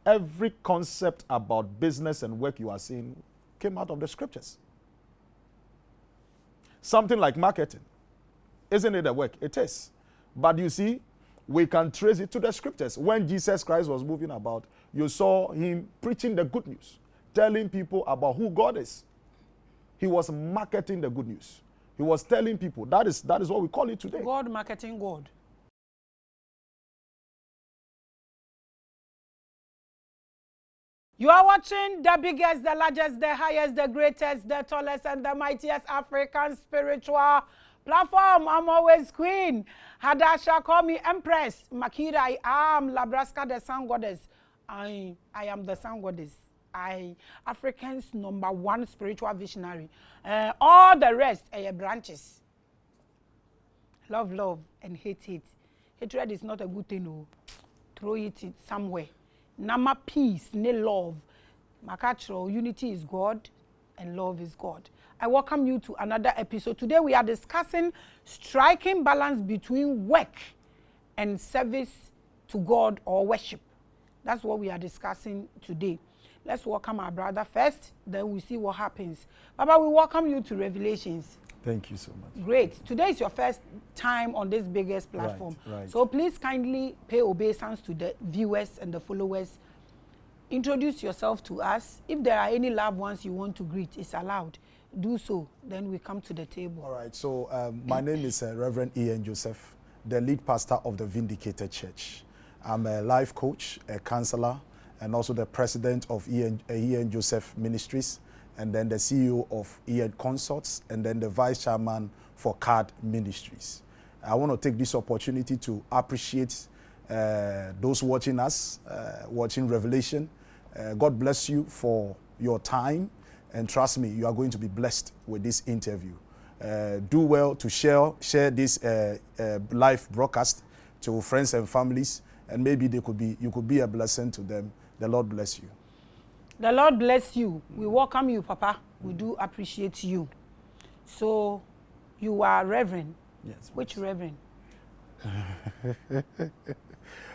Every concept about business and work you are seeing came out of the scriptures. Something like marketing. Isn't it a work? It is. But you see, we can trace it to the scriptures. When Jesus Christ was moving about, you saw him preaching the good news, telling people about who God is. He was marketing the good news. He was telling people, that is what we call it today. God marketing God. You are watching the biggest, the largest, the highest, the greatest, the tallest, and the mightiest African spiritual platform. I'm always Queen. Hadasha, call me Empress. Makira, I am Labraska, the Sun Goddess. I am the Sun Goddess. Africans' #1 spiritual visionary. All the rest are branches. Love, and hate. Hatred is not a good thing. No. Throw it somewhere. Nama peace, ne love. Makachro, unity is God and love is God. I welcome you to another episode. Today we are discussing striking balance between work and service to God or worship. That's what we are discussing today. Let's welcome our brother first, then we see what happens. Baba, we welcome you to Revelations. Thank you so much. Great. Today is your first time on this biggest platform. Right. So please kindly pay obeisance to the viewers and the followers. Introduce yourself to us. If there are any loved ones you want to greet, it's allowed. Do so. Then we come to the table. All right. So my name is Reverend Ian Joseph, the lead pastor of the Vindicated Church. I'm a life coach, a counselor, and also the president of Ian Joseph Ministries, and then the CEO of Ian Consorts, and then the vice chairman for CARD Ministries. I want to take this opportunity to appreciate those watching us, watching Revelation. God bless you for your time, and trust me, you are going to be blessed with this interview. Do well to share this live broadcast to friends and families, and maybe you could be a blessing to them. The Lord bless you. The Lord bless you. We welcome you, Papa. We do appreciate you. So, you are Reverend. Yes. Which Reverend?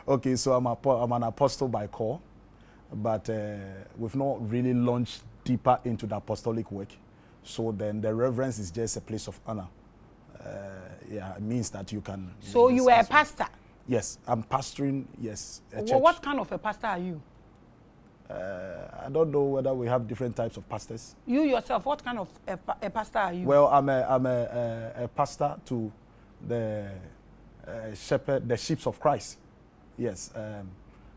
Okay, so I'm an apostle by call, but we've not really launched deeper into the apostolic work. So then the reverence is just a place of honor. It means that you can... So you are a pastor? Yes, I'm pastoring, yes, a church. Well, what kind of a pastor are you? I don't know whether we have different types of pastors. You yourself, what kind of a pastor are you? Well, I'm a pastor to the shepherd, the sheep of Christ. Yes.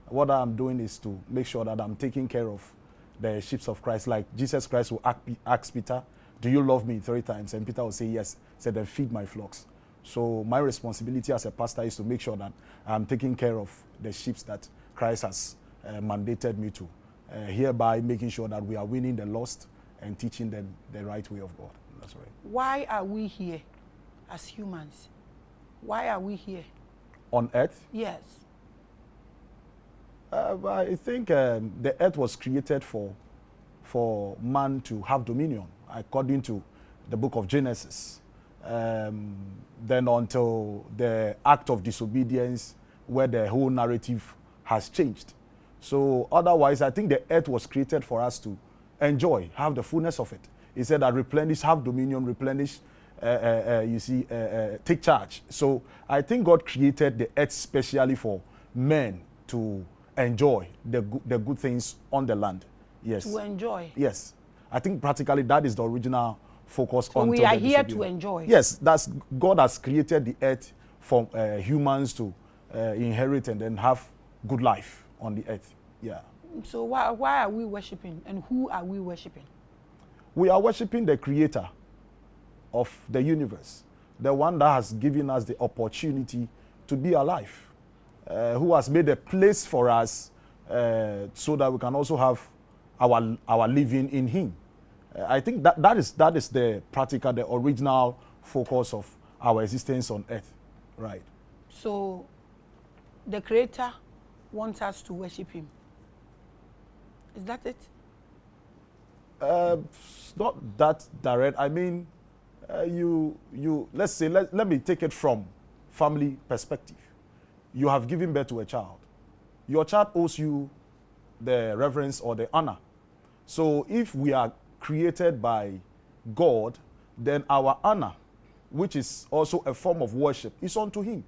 What I'm doing is to make sure that I'm taking care of the sheep of Christ. Like Jesus Christ will ask Peter, do you love me 3 times? And Peter will say yes. Said, then feed my flocks. So my responsibility as a pastor is to make sure that I'm taking care of the sheep that Christ has mandated me to. Hereby making sure that we are winning the lost and teaching them the right way of God. That's right. Why are we here as humans? Why are we here? On earth? Yes. I think the earth was created for man to have dominion, according to the book of Genesis. Then until the act of disobedience, where the whole narrative has changed. So otherwise, I think the earth was created for us to enjoy, have the fullness of it. He said that replenish, have dominion, replenish, take charge. So I think God created the earth specially for men to enjoy the good things on the land. Yes. To enjoy. Yes. I think practically that is the original focus. So we are here to enjoy. Yes, God has created the earth for humans to inherit and then have good life on the earth. Yeah. So why are we worshiping, and who are we worshiping? We are worshiping the creator of the universe, the one that has given us the opportunity to be alive, who has made a place for us so that we can also have our living in him. I think that is the practical, the original focus of our existence on earth. Right. So the creator wants us to worship him. Is that it? It's not that direct. I mean, let's say, let me take it from family perspective. You have given birth to a child. Your child owes you the reverence or the honor. So if we are created by God, then our honor, which is also a form of worship, is unto him.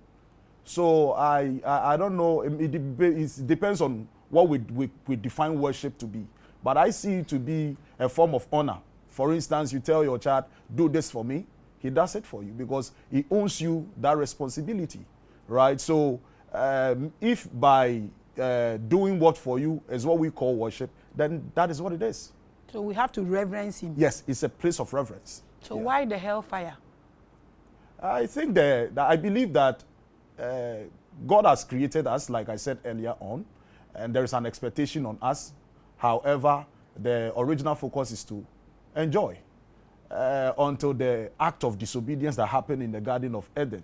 So I don't know, it depends on what we define worship to be. But I see it to be a form of honor. For instance, you tell your child, do this for me. He does it for you because he owns you that responsibility, right? So if by doing what for you is what we call worship, then that is what it is. So we have to reverence him. Yes, it's a place of reverence. So why the hellfire? I think I believe that God has created us, like I said earlier on, and there is an expectation on us. However, the original focus is to enjoy until the act of disobedience that happened in the Garden of Eden.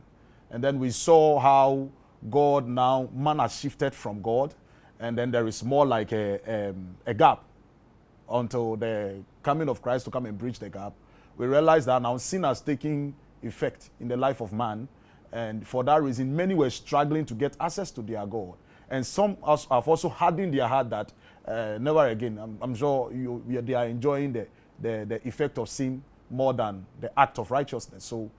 And then we saw how man has shifted from God, and then there is more like a gap until the coming of Christ to come and bridge the gap. We realize that now sin has taken effect in the life of man, and for that reason, many were struggling to get access to their God. And some have also hardened their heart that never again. I'm sure they are enjoying the effect of sin more than the act of righteousness. So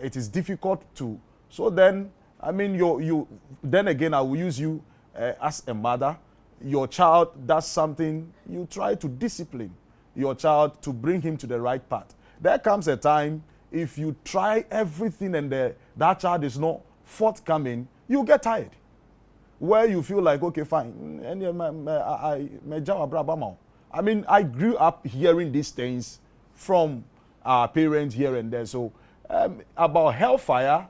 it is difficult to. So then, I mean, then again, I will use you as a mother. Your child does something, you try to discipline your child to bring him to the right path. There comes a time, if you try everything and that child is not forthcoming, you get tired. Where you feel like, okay, fine. I mean, I grew up hearing these things from our parents here and there. So about hellfire,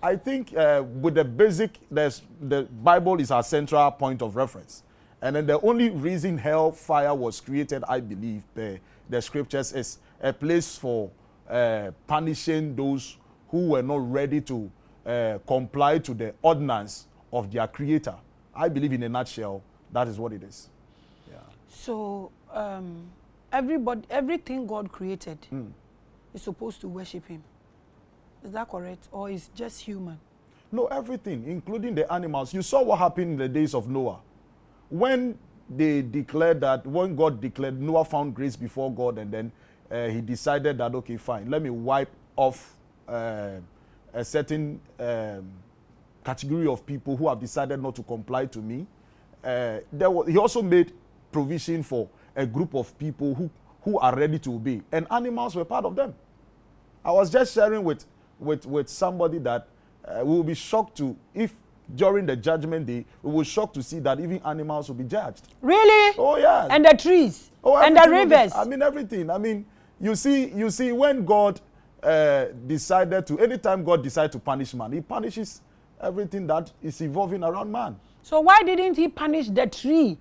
I think with the basic, the Bible is our central point of reference. And then the only reason hellfire was created, I believe, the scriptures, is a place for punishing those who were not ready to comply to the ordinance of their creator. I believe in a nutshell, that is what it is. Yeah. So everything God created is supposed to worship him. Is that correct? Or is just human? No, everything, including the animals. You saw what happened in the days of Noah. When God declared, Noah found grace before God, and then he decided that, okay, fine, let me wipe off a certain category of people who have decided not to comply to me. He also made provision for a group of people who are ready to obey, and animals were part of them. I was just sharing with somebody that we will be shocked if during the judgment day, we will shocked to see that even animals will be judged. Really? Oh yeah. And the trees. And the rivers. I mean everything. I mean, you see when God decided to, anytime God decides to punish man, he punishes everything that is evolving around man. So why didn't he punish the tree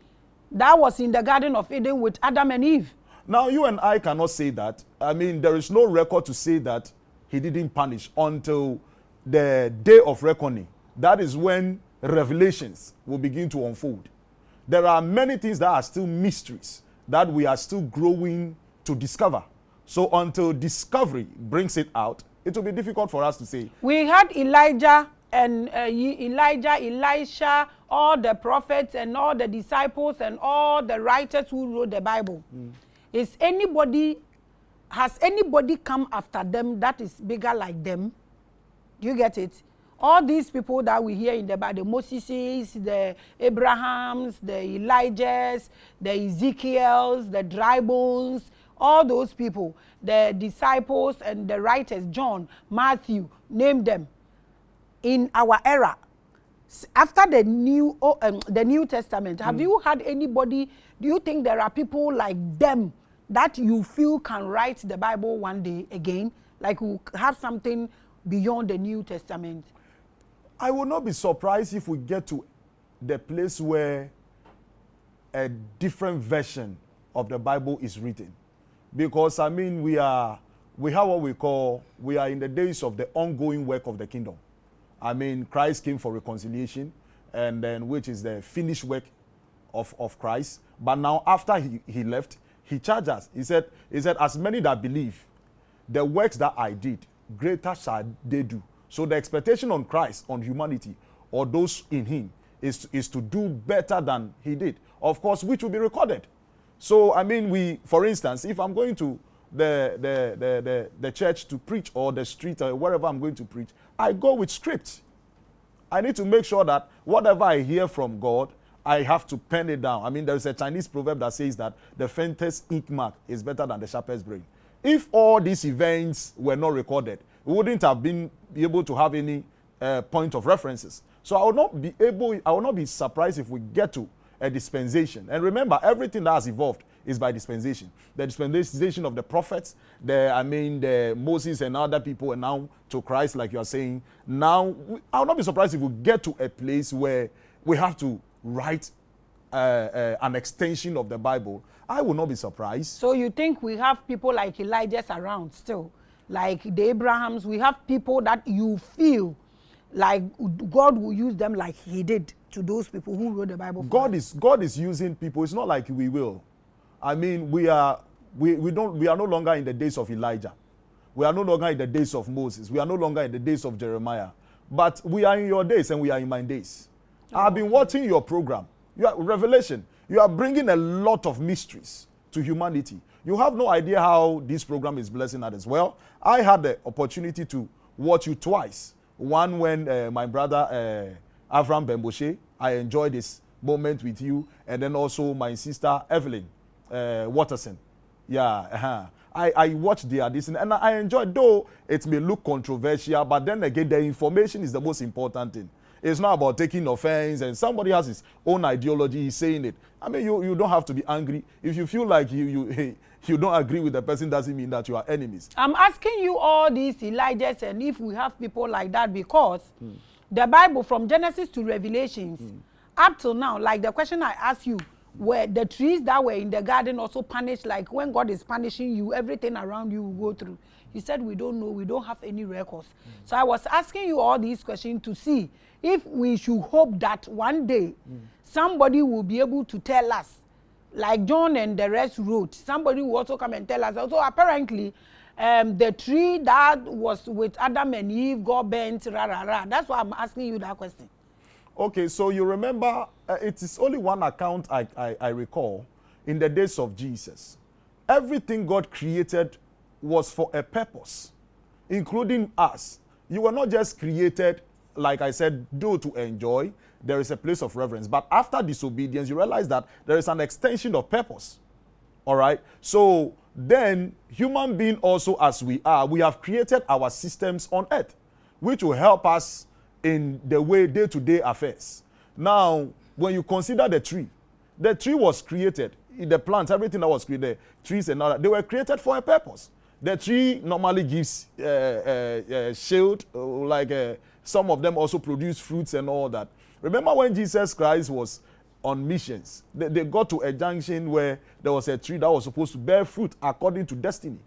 that was in the Garden of Eden with Adam and Eve? Now, you and I cannot say that. I mean, there is no record to say that he didn't punish until the day of reckoning. That is when revelations will begin to unfold. There are many things that are still mysteries that we are still growing to discover. So until discovery brings it out, it will be difficult for us to say. We had Elijah and Elisha, all the prophets and all the disciples and all the writers who wrote the Bible. Has anybody come after them that is bigger like them? Do you get it? All these people that we hear in the Bible, the Moses, the Abrahams, the Elijahs, the Ezekiels, the dry bones, all those people, the disciples and the writers, John, Matthew, name them. In our era, after the New Testament, have you had anybody, do you think there are people like them that you feel can write the Bible one day again? Like who have something beyond the New Testament? I will not be surprised if we get to the place where a different version of the Bible is written. Because, I mean, we have what we are in the days of the ongoing work of the kingdom. I mean, Christ came for reconciliation, and then which is the finished work of Christ. But now, after he left, he charged us. He said, as many that believe, the works that I did, greater shall they do. So the expectation on Christ, on humanity, or those in him, is to do better than he did. Of course, which will be recorded. So, I mean, for instance, if I'm going to the church to preach, or the street, or wherever I'm going to preach, I go with script. I need to make sure that whatever I hear from God, I have to pen it down. I mean, there's a Chinese proverb that says that the faintest ink mark is better than the sharpest brain. If all these events were not recorded, we wouldn't have been able to have any point of references. So I will not be surprised if we get to a dispensation. And remember, everything that has evolved is by dispensation. The dispensation of the prophets, the Moses and other people, and now to Christ, like you are saying. Now, I will not be surprised if we get to a place where we have to write an extension of the Bible. I will not be surprised. So you think we have people like Elijah's around still? Like the Abrahams, we have people that you feel like God will use them like he did to those people who wrote the Bible. God is using people. It's not like we will. I mean, we are no longer in the days of Elijah. We are no longer in the days of Moses. We are no longer in the days of Jeremiah. But we are in your days and we are in my days. Oh. I've been watching your program. Revelation. You are bringing a lot of mysteries to humanity. You have no idea how this program is blessing others. Well, I had the opportunity to watch you twice. One when my brother Avram Bemboshe, I enjoyed this moment with you, and then also my sister Evelyn Watterson. Yeah, I watched their this, and I enjoyed, though it may look controversial, but then again, the information is the most important thing. It's not about taking offense, and somebody has his own ideology, he's saying it. I mean, you don't have to be angry. If you feel like you don't agree with the person, doesn't mean that you are enemies. I'm asking you all these Elijahs, and if we have people like that, because the Bible from Genesis to Revelations, up till now, like the question I asked you, were the trees that were in the garden also punished? Like when God is punishing you, everything around you will go through. You said we don't know, we don't have any records. So I was asking you all these questions to see if we should hope that one day somebody will be able to tell us, like John and the rest wrote, somebody will also come and tell us. Also, apparently, the tree that was with Adam and Eve got bent, That's why I'm asking you that question. Okay, so you remember, it is only one account I recall in the days of Jesus. Everything God created was for a purpose, including us. You were not just created, like I said, though to enjoy. There is a place of reverence. But after disobedience, you realize that there is an extension of purpose. All right? So then, human being also as we are, we have created our systems on earth, which will help us in the way day-to-day affairs. Now, when you consider the tree was created, the plants, everything that was created, trees and all that, they were created for a purpose. The tree normally gives shade, some of them also produce fruits and all that. Remember when Jesus Christ was on missions, they got to a junction where there was a tree that was supposed to bear fruit according to destiny,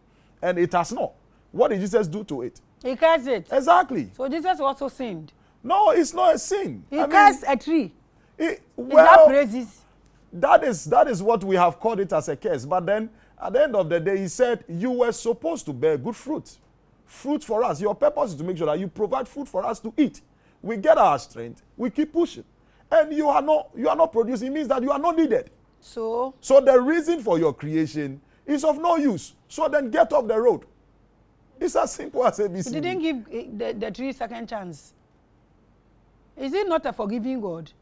and it has not. What did Jesus do to it? He cursed it. Exactly. So Jesus also sinned. No, it's not a sin. He cursed a tree. Well, is that praises? That is what we have called it as a curse. But then, at the end of the day, he said, you were supposed to bear good fruit. Fruit for us. Your purpose is to make sure that you provide food for us to eat. We get our strength. We keep pushing. And you are not producing. It means that you are not needed. So the reason for your creation is of no use. So then get off the road. It's as simple as ABC. He didn't give the tree second chance. Is he not a forgiving God?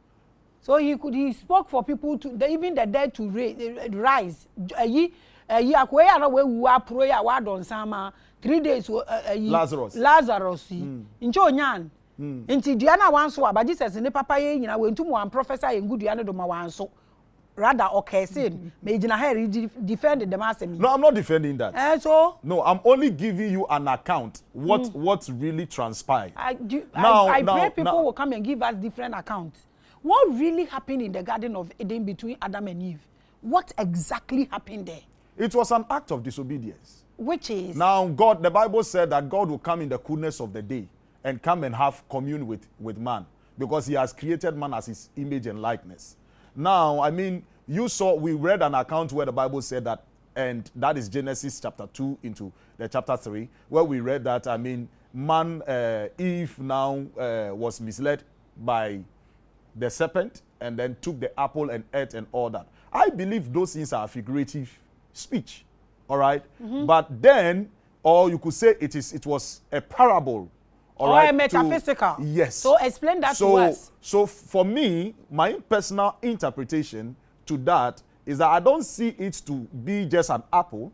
So he spoke for people to even the dead to rise. 3 days. Lazarus. Incho nyan. Inti Diana once wa, but Jesus ne papa ye nyina we ntum wan professor ye ngudu ane do ma wan so. Rather okay sin me jina here defend the asemi. No, I'm not defending that. So no, I'm only giving you an account what really transpired. I pray people will come and give us different accounts. What really happened in the Garden of Eden between Adam and Eve? What exactly happened there? It was an act of disobedience. Which is? Now, the Bible said that God will come in the coolness of the day and come and have commune with man, because he has created man as his image and likeness. Now, I mean, we read an account where the Bible said that, and that is Genesis chapter 2 into the chapter 3, where we read that, I mean, Eve now was misled by the serpent and then took the apple and ate and all that. I believe those things are figurative speech, all right? But then, or you could say it was a parable, all right? Or a metaphysical. Yes. So explain that to us. So for me, my personal interpretation to that is that I don't see it to be just an apple,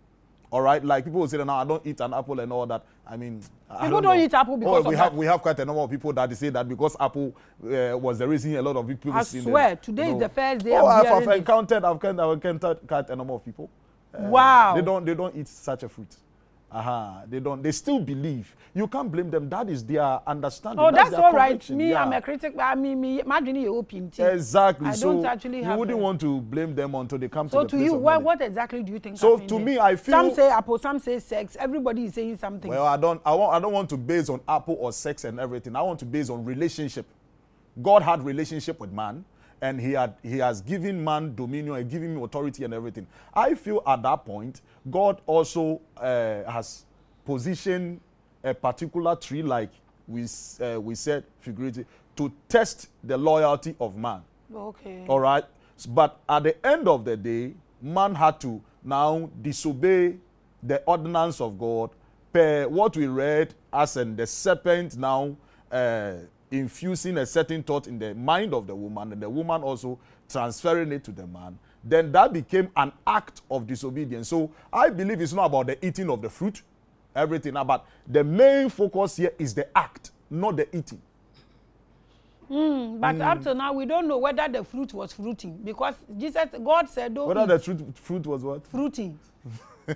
all right? Like people will say that now I don't eat an apple and all that. I mean, people don't eat apple because of that. We have quite a number of people that say that because apple was the reason a lot of people. I swear, today is the first day. I've encountered quite a number of people. Wow. They don't eat such a fruit. They still believe. You can't blame them. That is their understanding. Oh, that's all right. Conviction. Me, yeah. I'm a critic. Imagine you open tea. Exactly. I don't actually have. You wouldn't want to blame them until they come to the place. So to you, what exactly do you think? So to me, I feel some say apple, some say sex. Everybody is saying something. Well, I don't want to base on apple or sex and everything. I want to base on relationship. God had relationship with man, and he has given man dominion and given him authority and everything. I feel at that point, God also has positioned a particular tree, like we said figuratively, to test the loyalty of man. Okay. All right. But at the end of the day, man had to now disobey the ordinance of God per what we read as in the serpent now infusing a certain thought in the mind of the woman, and the woman also transferring it to the man. Then that became an act of disobedience. So I believe it's not about the eating of the fruit, everything, but the main focus here is the act, not the eating. But up to now, we don't know whether the fruit was fruiting, because God said don't whether eat. The fruit was what? Fruiting. We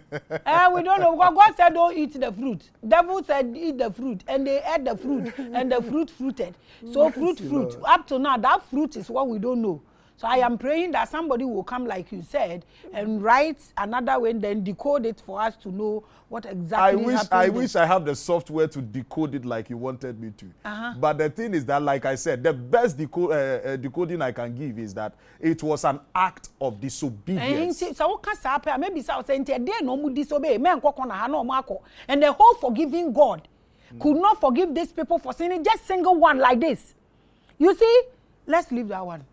don't know, because God said don't eat the fruit. Devil said eat the fruit, and they ate the fruit, and the fruit fruited. So fruit. Up to now, that fruit is what we don't know. So I am praying that somebody will come, like you said, and write another way, and then decode it for us to know what exactly happened. I wish I have the software to decode it like you wanted me to. But the thing is that, like I said, the best decoding I can give is that it was an act of disobedience. So maybe disobey, and the whole forgiving God could not forgive these people for sinning, just single one like this. You see, let's leave that one.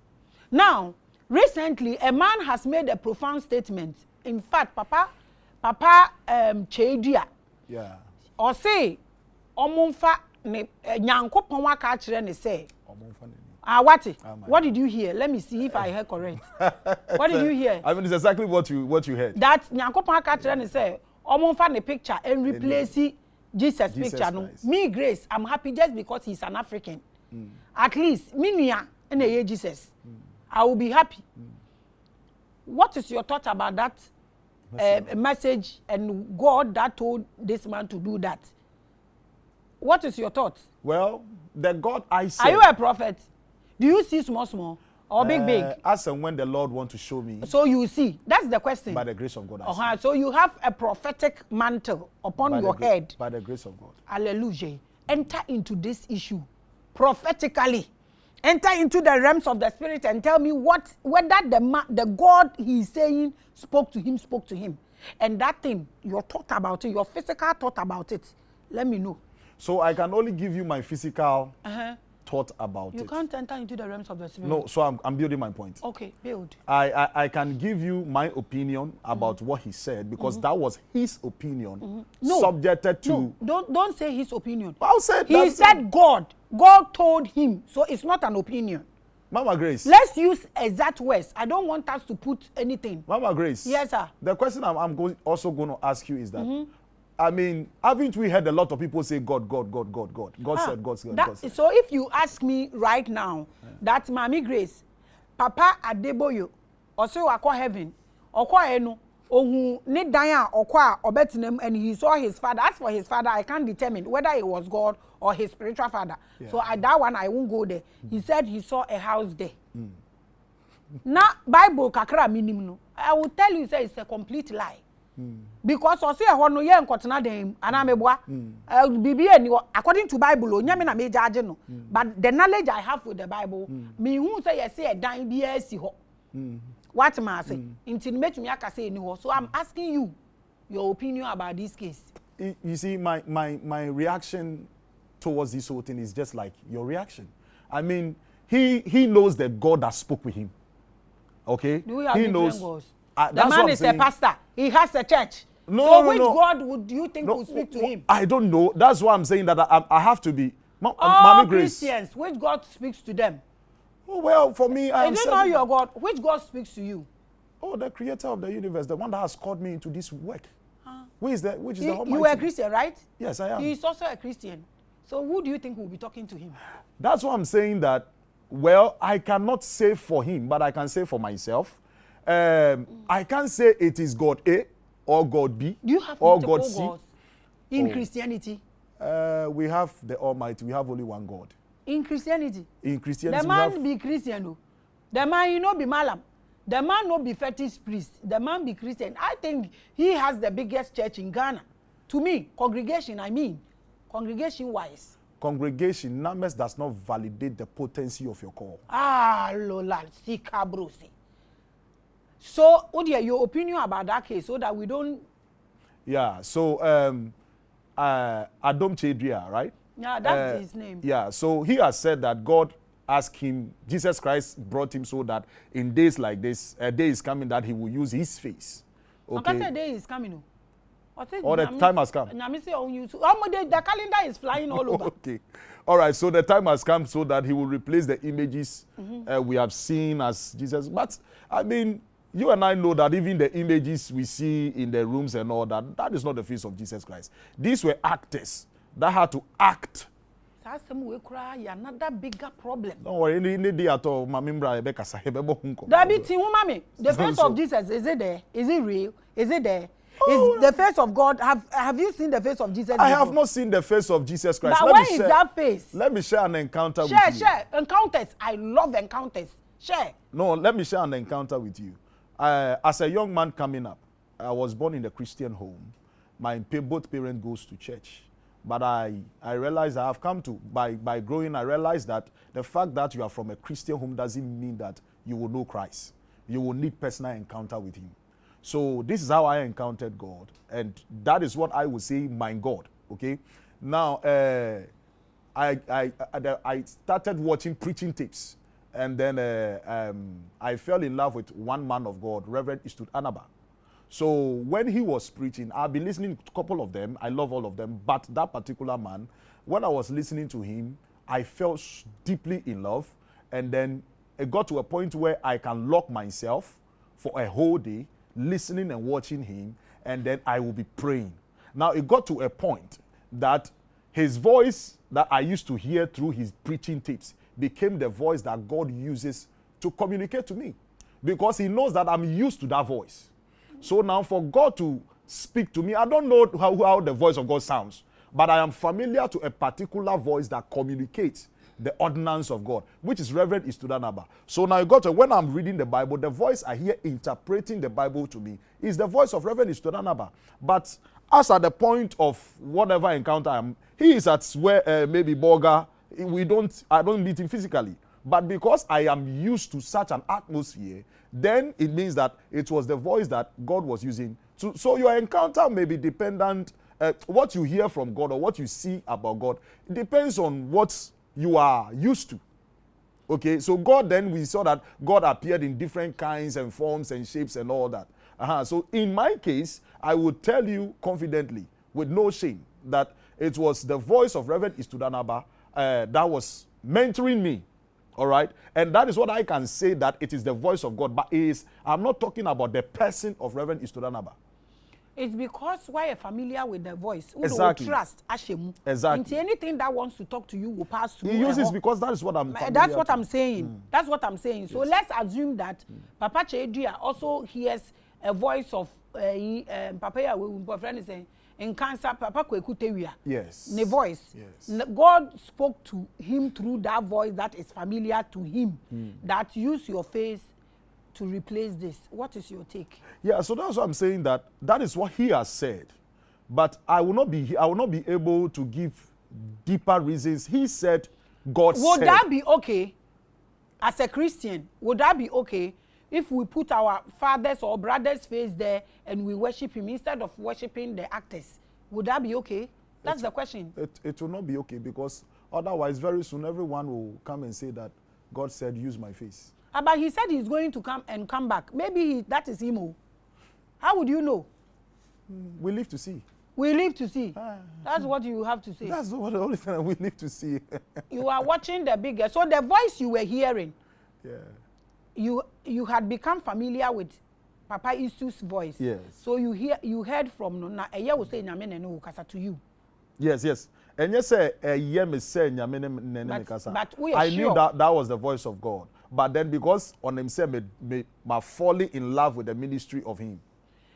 Now, recently, a man has made a profound statement. In fact, Papa Chedia. Yeah. Or say, Omunfa ne nyanko ponwa ka kire ne say. What did you hear? Let me see if I heard correct. What did you hear? I mean, it's exactly what you heard. That nyanko ponwa ka kire ne say, Omunfa ne picture and replace Jesus picture. No, me Grace, I'm happy just because he's an African. At least, me nia ene Jesus. I will be happy. What is your thought about that message and God that told this man to do that? What is your thought? Well, the God I said. Are you a prophet? Do you see small or big? As and when the Lord wants to show me. So you see. That's the question. By the grace of God. I see. So you have a prophetic mantle upon your head. By the grace of God. Hallelujah. Enter into this issue prophetically. Enter into the realms of the spirit and tell me whether the God he is saying spoke to him. And that thing, your thought about it, your physical thought about it, let me know. So I can only give you my physical thought about it. You can't enter into the realms of the spirit. No, so I'm building my point. Okay, build. I can give you my opinion about what he said, because that was his opinion, subjected to... No, don't say his opinion. I'll say he said God told him, so it's not an opinion. Mama Grace. Let's use exact words. I don't want us to put anything. Mama Grace. Yes, sir. The question I'm also going to ask you is that, I mean, haven't we heard a lot of people say God? God said, God said. So if you ask me right now, that Maame Grace, Papa Adeboyo, also akwa heaven, okwa enu, ohu ni dan okwa obetinem, and he saw his father. As for his father, I can't determine whether it was God or his spiritual father. Yeah. So that one I won't go there. He said he saw a house there. Now Bible kakra minimum. I will tell you, say it's a complete lie. Because I say no ye nkotena dem anameboa bibia ni according to Bible onyame na me judge no, but the knowledge I have with the Bible me hu say yes say dan bia si ho what ma say inti metumi aka say ni ho. So I'm asking you your opinion about this case. You see, my reaction towards this whole thing is just like your reaction. I mean, he knows the God that spoke with him. Okay? Do we have he different knows. gods? That's The what man I'm is saying. a pastor. He has a church. No, so no, which no. God would you think will speak to him? I don't know. That's why I'm saying that I have to be. All Mami Grace. Christians, which God speaks to them? Oh, well, for me, I am Is it not your God? Which God speaks to you? Oh, the creator of the universe, the one that has called me into this work. Which is the Almighty. You were a Christian, right? Yes, I am. He is also a Christian. So who do you think will be talking to him? That's why I'm saying that, well, I cannot say for him, but I can say for myself. I can't say it is God A or God B Do you have or multiple God C. gods in Christianity? We have the Almighty. We have only one God. In Christianity? In Christianity, The we man have... be Christian. No. The man, you know, be Malam. The man no be fetish priest. The man be Christian. I think he has the biggest church in Ghana. To me, congregation, I mean, congregation-wise. Congregation, numbers does not validate the potency of your call. Ah, Lola, Sika Bruce. So, Odia, your opinion about that case so that we don't... Yeah, so Adom Chedria, right? Yeah, that's his name. Yeah, so he has said that God asked him, Jesus Christ brought him so that in days like this, a day is coming that he will use his face. Okay. The day is coming. Or the time has come. The calendar is flying all over. Okay. All right, so the time has come so that he will replace the images we have seen as Jesus. But, I mean, you and I know that even the images we see in the rooms and all that, that is not the face of Jesus Christ. These were actors that had to act. Another bigger problem. Don't worry, any day at all, Maame. The face of Jesus, is it there? Is it real? Is it there? Is the face of God? Have you seen the face of Jesus? I have not seen the face of Jesus Christ. But where is that face? Let me share an encounter with you. Share. Encounters. I love encounters. Share. No, let me share an encounter with you. As a young man coming up, I was born in a Christian home. My both parents goes to church. But I realized I have come to, by growing, I realized that the fact that you are from a Christian home doesn't mean that you will know Christ. You will need personal encounter with him. So this is how I encountered God. And that is what I would say my God. Okay. Now, I started watching preaching tapes. And then I fell in love with one man of God, Reverend Istud Anaba. So when he was preaching, I've been listening to a couple of them. I love all of them. But that particular man, when I was listening to him, I felt deeply in love. And then it got to a point where I can lock myself for a whole day, listening and watching him. And then I will be praying. Now it got to a point that his voice that I used to hear through his preaching tapes became the voice that God uses to communicate to me. Because he knows that I'm used to that voice. So now for God to speak to me, I don't know how the voice of God sounds, but I am familiar to a particular voice that communicates the ordinance of God, which is Reverend Istudanaba. So now you got to, when I'm reading the Bible, the voice I hear interpreting the Bible to me is the voice of Reverend Istudanaba. But as at the point of whatever encounter I am, he is at where maybe Boga, I don't meet him physically. But because I am used to such an atmosphere, then it means that it was the voice that God was using. So your encounter may be dependent, what you hear from God or what you see about God, it depends on what you are used to. Okay, so God, then we saw that God appeared in different kinds and forms and shapes and all that. So in my case, I would tell you confidently, with no shame, that it was the voice of Reverend Istudanaba that was mentoring me. All right. And that is what I can say, that it is the voice of God. But I'm not talking about the person of Reverend Istudanaba. It's because why you're familiar with the voice. Exactly. Trust Ashemu. Exactly. Into anything that wants to talk to you will pass through. He uses because that is what I'm familiar That's what to. I'm saying. That's what I'm saying. So let's assume that Papa Chedria also hears a voice of Papa Yawe, friend is saying, in cancer, Papa Kwekutewia. Yes. The voice. Yes. God spoke to him through that voice that is familiar to him. That use your face to replace this. What is your take? Yeah, so that's what I'm saying, that is what he has said. But I will not be able to give deeper reasons. He said, God said. Would that be okay? As a Christian, would that be okay if we put our father's or brother's face there and we worship him instead of worshiping the actors? Would that be okay? That's the question. It will not be okay, because otherwise very soon everyone will come and say that God said, use my face. But he said he's going to come back. Maybe that is him. How would you know? We live to see. We live to see. That's what you have to say. That's the only thing we live to see. You are watching the bigger. So the voice you were hearing, you had become familiar with Papa Isu's voice. Yes. So you heard from Nona. Eya will say nyame no kasa to you. Yes. And yes, say me say nyame kasa. But we are I sure. knew that was the voice of God. But then because on himself me falling in love with the ministry of him.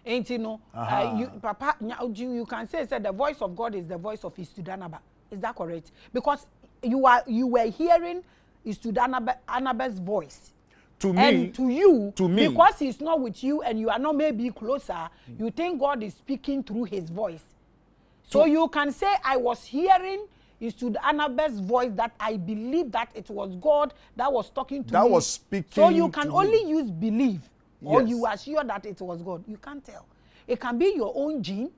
Ain't you know? Papa, you can say the voice of God is the voice of Istudanaba. Is that correct? Because you were hearing Istudanaba's voice. To me, and to you, because me, he's not with you and you are not maybe closer, you think God is speaking through his voice. So you can say, I was hearing Istudanaba's voice, that I believe that it was God that was talking to me. That was speaking. So you can only use belief, or you are sure that it was God. You can't tell. It can be your own gene.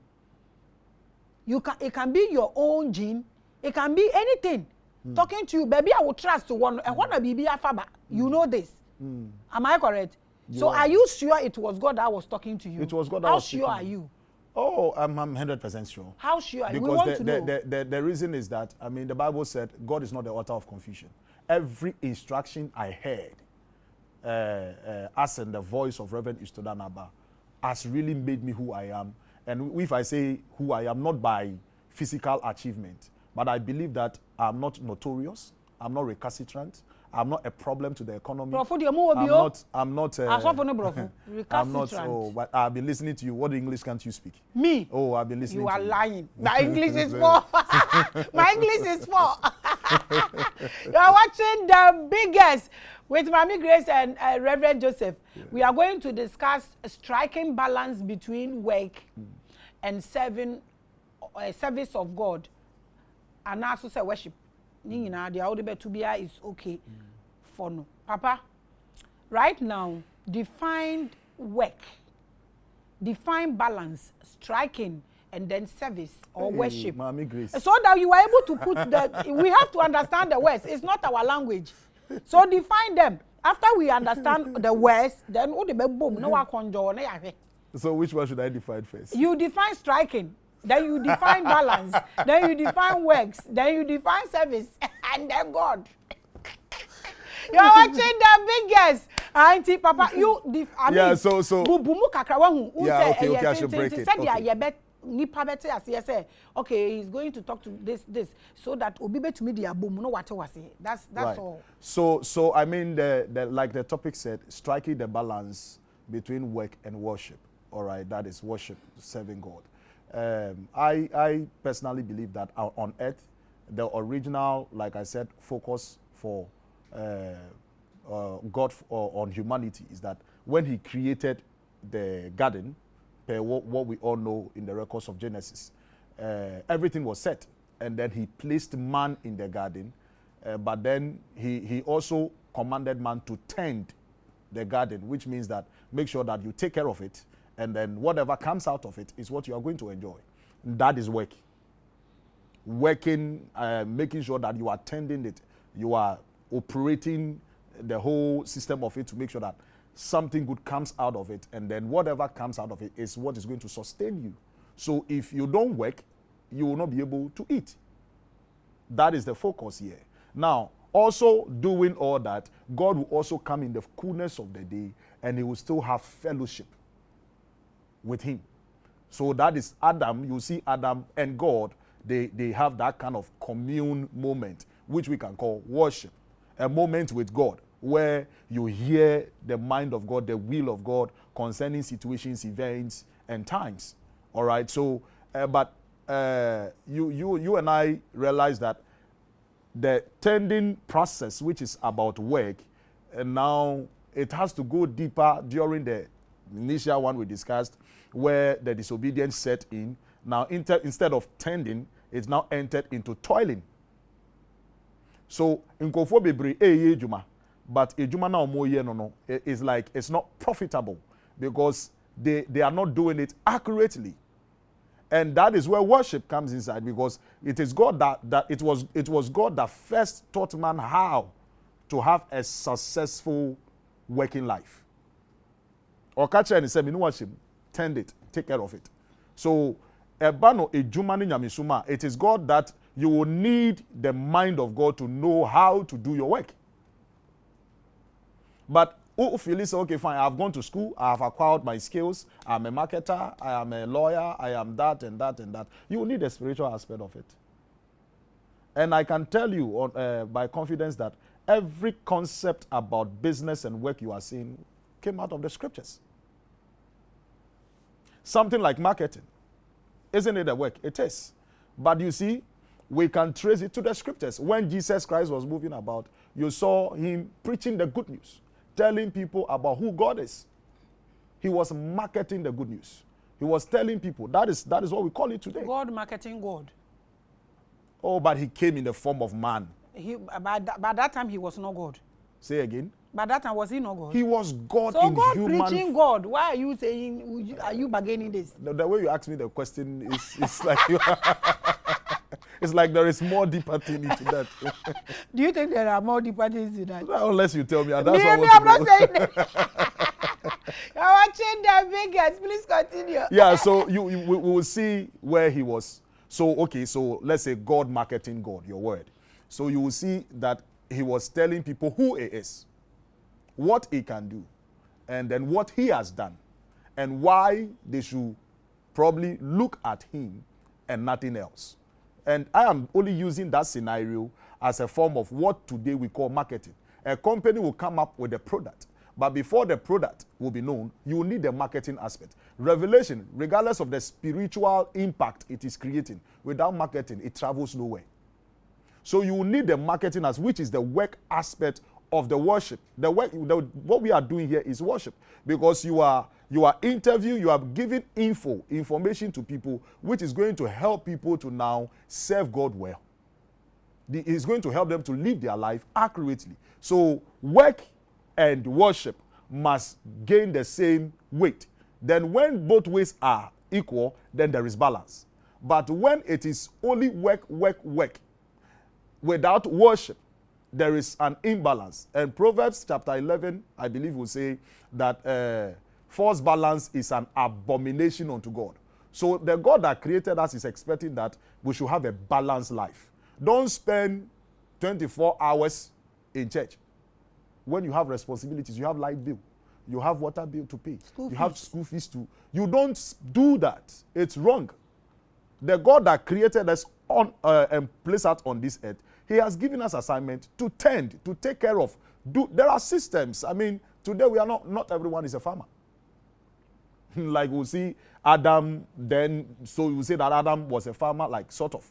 It can be your own gene. It can be anything. Talking to you, baby, I will trust to one. And one baby afaba. You know this. Am I correct? So are you sure it was God that was talking to you? It was God that was speaking. How sure are you? Oh, I'm 100% sure. How sure are you? Because we want to know. The reason is that, I mean, the Bible said God is not the author of confusion. Every instruction I heard, as in the voice of Reverend Istodanaba, has really made me who I am. And if I say who I am, not by physical achievement, but I believe that I'm not notorious, I'm not recalcitrant, I'm not a problem to the economy. I'm not. But I've been listening to you. What English can't you speak? Me? Oh, I've been listening. You to are you. lying. My English is poor. My English is poor. You are watching the biggest with Maame Grace and Reverend Joseph. Yeah. We are going to discuss striking balance between work and service of God, and also say worship. The audible to be is okay for no. Papa, right now, define work, define balance, striking, and then service or worship. Maame Grace. So that you are able to put the, we have to understand the words. It's not our language. So define them. After we understand the words, then boom, no conjure. So which one should I define first? You define striking. Then you define balance, then you define works, then you define service, and then God. You're watching the biggest. Auntie, Papa, I should break it. Okay, he's going to talk to this, so that obibe to me the boom, no what was it. That's right. All. So I mean, the like the topic said, striking the balance between work and worship. All right, that is worship, serving God. I personally believe that on earth, the original, like I said, focus for God on humanity is that when he created the garden, what we all know in the records of Genesis, everything was set, and then he placed man in the garden, but then he also commanded man to tend the garden, which means that make sure that you take care of it, and then whatever comes out of it is what you are going to enjoy. That is work. Working, making sure that you are tending it, you are operating the whole system of it to make sure that something good comes out of it, and then whatever comes out of it is what is going to sustain you. So if you don't work, you will not be able to eat. That is the focus here. Now, also doing all that, God will also come in the coolness of the day, and he will still have fellowship with him. So that is Adam. You see Adam and God, they have that kind of commune moment, which we can call worship. A moment with God where you hear the mind of God, the will of God concerning situations, events, and times. All right. So, you and I realize that the tending process, which is about work, and now it has to go deeper during the initial one we discussed, where the disobedience set in. Now, instead of tending, it's now entered into toiling. So, in bebre ejuma, but ejuma na omoye no, it's like it's not profitable because they are not doing it accurately. And that is where worship comes inside, because it is God that it was God that first taught man how to have a successful working life. Or catch and say, you know what, tend it, take care of it. So, it is God that you will need the mind of God to know how to do your work. But who feels okay, fine, I've gone to school, I have acquired my skills, I'm a marketer, I am a lawyer, I am that and that and that. You will need the spiritual aspect of it. And I can tell you by confidence that every concept about business and work you are seeing came out of the scriptures. Something like marketing. Isn't it a work? It is. But you see, we can trace it to the scriptures. When Jesus Christ was moving about, you saw him preaching the good news, telling people about who God is. He was marketing the good news. He was telling people, that is what we call it today. God marketing God. Oh, but he came in the form of man. By that time, he was not God. Say again. By that time, was he not God? He was God so in God human. So God preaching God. Why are you saying, are you bargaining this? The way you ask me the question is like you it's like there is more deeper thing into that. Do you think there are more deeper things in that? Well, unless you tell me. And that's me, I'm not saying that. You're watching the biggest. Please continue. Yeah, so we will see where he was. So, okay, so let's say God marketing God, your word. So you will see that he was telling people who he is, what he can do, and then what he has done, and why they should probably look at him and nothing else. And I am only using that scenario as a form of what today we call marketing. A company will come up with a product, but before the product will be known, you will need the marketing aspect. Revelation, regardless of the spiritual impact it is creating, without marketing, it travels nowhere. So you will need the marketing as which is the work aspect of the worship. What we are doing here is worship, because you are interviewing, you are giving information to people, which is going to help people to now serve God well. It's going to help them to live their life accurately. So work and worship must gain the same weight. Then when both ways are equal, then there is balance. But when it is only work, without worship, there is an imbalance. And Proverbs chapter 11, I believe, will say that false balance is an abomination unto God. So the God that created us is expecting that we should have a balanced life. Don't spend 24 hours in church. When you have responsibilities, you have light bill, you have water bill to pay, have school fees to. You don't do that. It's wrong. The God that created us on and placed us on this earth, he has given us assignment to tend, to take care of. There are systems. I mean, today we are not everyone is a farmer. Like we'll see Adam then, so you say that Adam was a farmer, like sort of.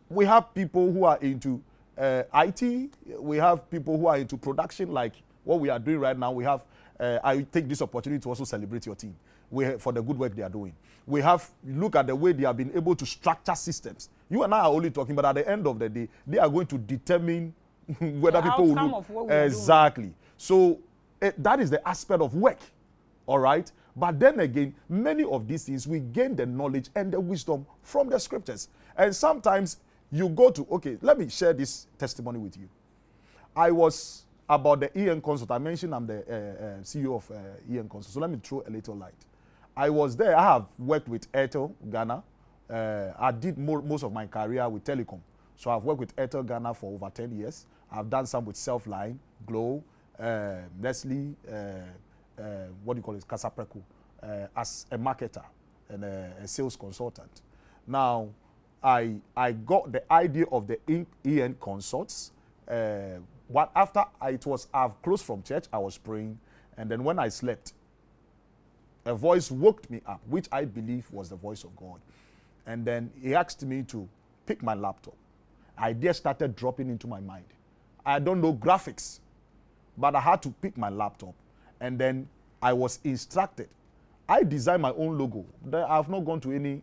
We have people who are into IT. We have people who are into production, like what we are doing right now. We have, I take this opportunity to also celebrate your team for the good work they are doing. We have, look at the way they have been able to structure systems. You and I are only talking, but at the end of the day, they are going to determine whether people will look. Exactly. So that is the aspect of work. All right. But then again, many of these things, we gain the knowledge and the wisdom from the scriptures. And sometimes you go to, okay, let me share this testimony with you. I was about the EN Consult. I mentioned I'm the CEO of EN Consult. So let me throw a little light. I was there. I have worked with Airtel Ghana. I did most of my career with telecom. So I've worked with Airtel Ghana for over 10 years. I've done some with Selfline, Glow, Nestle, what do you call it, Casapreco, as a marketer and a sales consultant. Now, I got the idea of the EN Consults. After I've closed from church, I was praying, and then when I slept, a voice woke me up, which I believe was the voice of God. And then he asked me to pick my laptop. Ideas started dropping into my mind. I don't know graphics, but I had to pick my laptop. And then I was instructed. I designed my own logo. I have not gone to any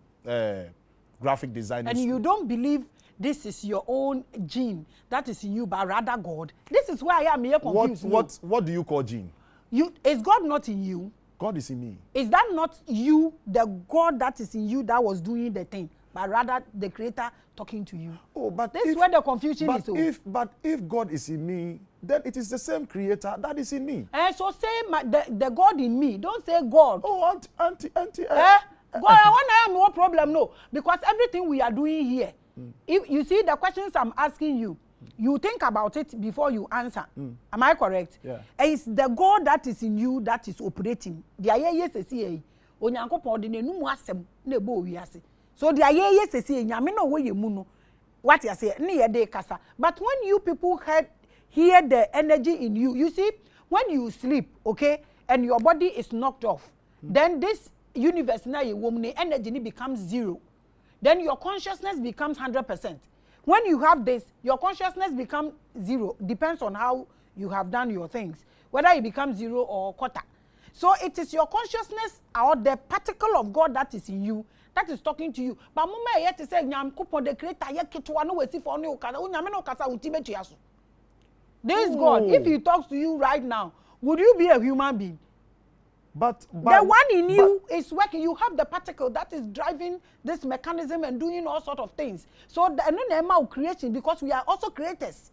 graphic design. And you don't believe this is your own gene that is in you, but rather God. This is why I am here confused. What do you call gene? Is God not in you? God is in me. Is that not you, the God that is in you, that was doing the thing? but rather the Creator talking to you. Oh, but this is where the confusion but is. But if God is in me, then it is the same Creator that is in me. And so say the God in me. Don't say God. Oh, auntie. God, I have no problem, no. Because everything we are doing here, if you see the questions I'm asking you, you think about it before you answer. Am I correct? Yeah. And it's the God that is in you that is operating. The ayeye sesi onyankopon de nenu mu asem na ebo wiase. So the ayeye sesi nyame na wo yemu no. What you say? Ne ye kasa. But when you people hear the energy in you, you see, when you sleep, okay, and your body is knocked off, then this universe na your woman energy becomes zero. Then your consciousness becomes 100%. When you have this, your consciousness becomes zero. Depends on how you have done your things, whether it becomes zero or quarter. So it is your consciousness or the particle of God that is in you that is talking to you. But mama yet to say nyam kupon the creator ye kitwa no we see for no kasa unyame no kasa utibe tuaso. This is God. If he talks to you right now, would you be a human being? But the one in you is working. You have the particle that is driving this mechanism and doing all sorts of things. So the name of creation, because we are also creators.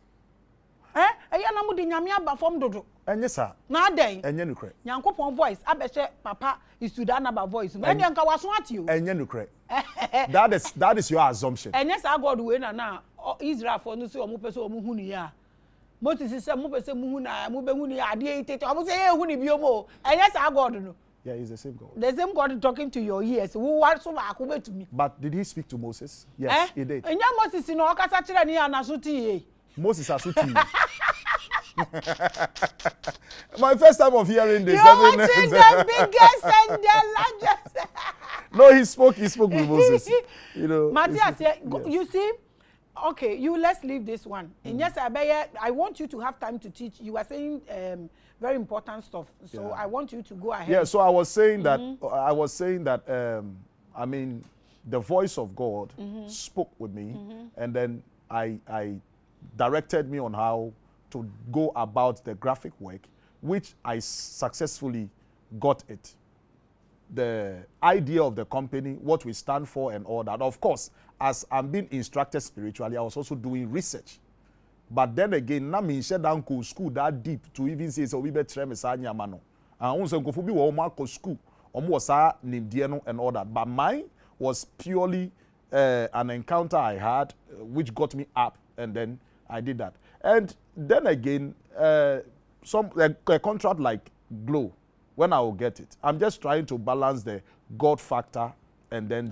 Eya na mu di nyame aba form dodo. Enye sa. Na den. Enye nukre. Nyankopon voice abehye papa is to that number voice. Na dey nka waso ati o. Enye nukre. That is your assumption. Enye sa God we na Israel for no say omo pese omo hu ni ya. Moses say mo pese mu hu na mo be hu ni ade itete. Omo say hu ni biomo. Enye sa God no. Yeah, he's the same God. The same God talking to your ears. Who want so ba ko betumi. But did he speak to Moses? Yes, he did. Enye Moses no o kasa kire ni anaso ti. Moses asuti. My first time of hearing this. You're watching the biggest and the largest. No, he spoke with Moses. You know. Matthias, yes. you see, okay, let's leave this one. And yes, I want you to have time to teach. You are saying very important stuff. So I want you to go ahead. Yeah, so I was saying that I mean, the voice of God spoke with me, and then I directed me on how to go about the graphic work, which I successfully got it. The idea of the company, what we stand for and all that. Of course, as I'm being instructed spiritually, I was also doing research. But then again, na me share down school that deep to even say so we be try me sa nyama no. And unso nkofu bi wo ma school, omo sa nimdie no and all that. But mine was purely an encounter I had which got me up, and then I did that. And then again, a contract like Glow, when I will get it, I'm just trying to balance the God factor and then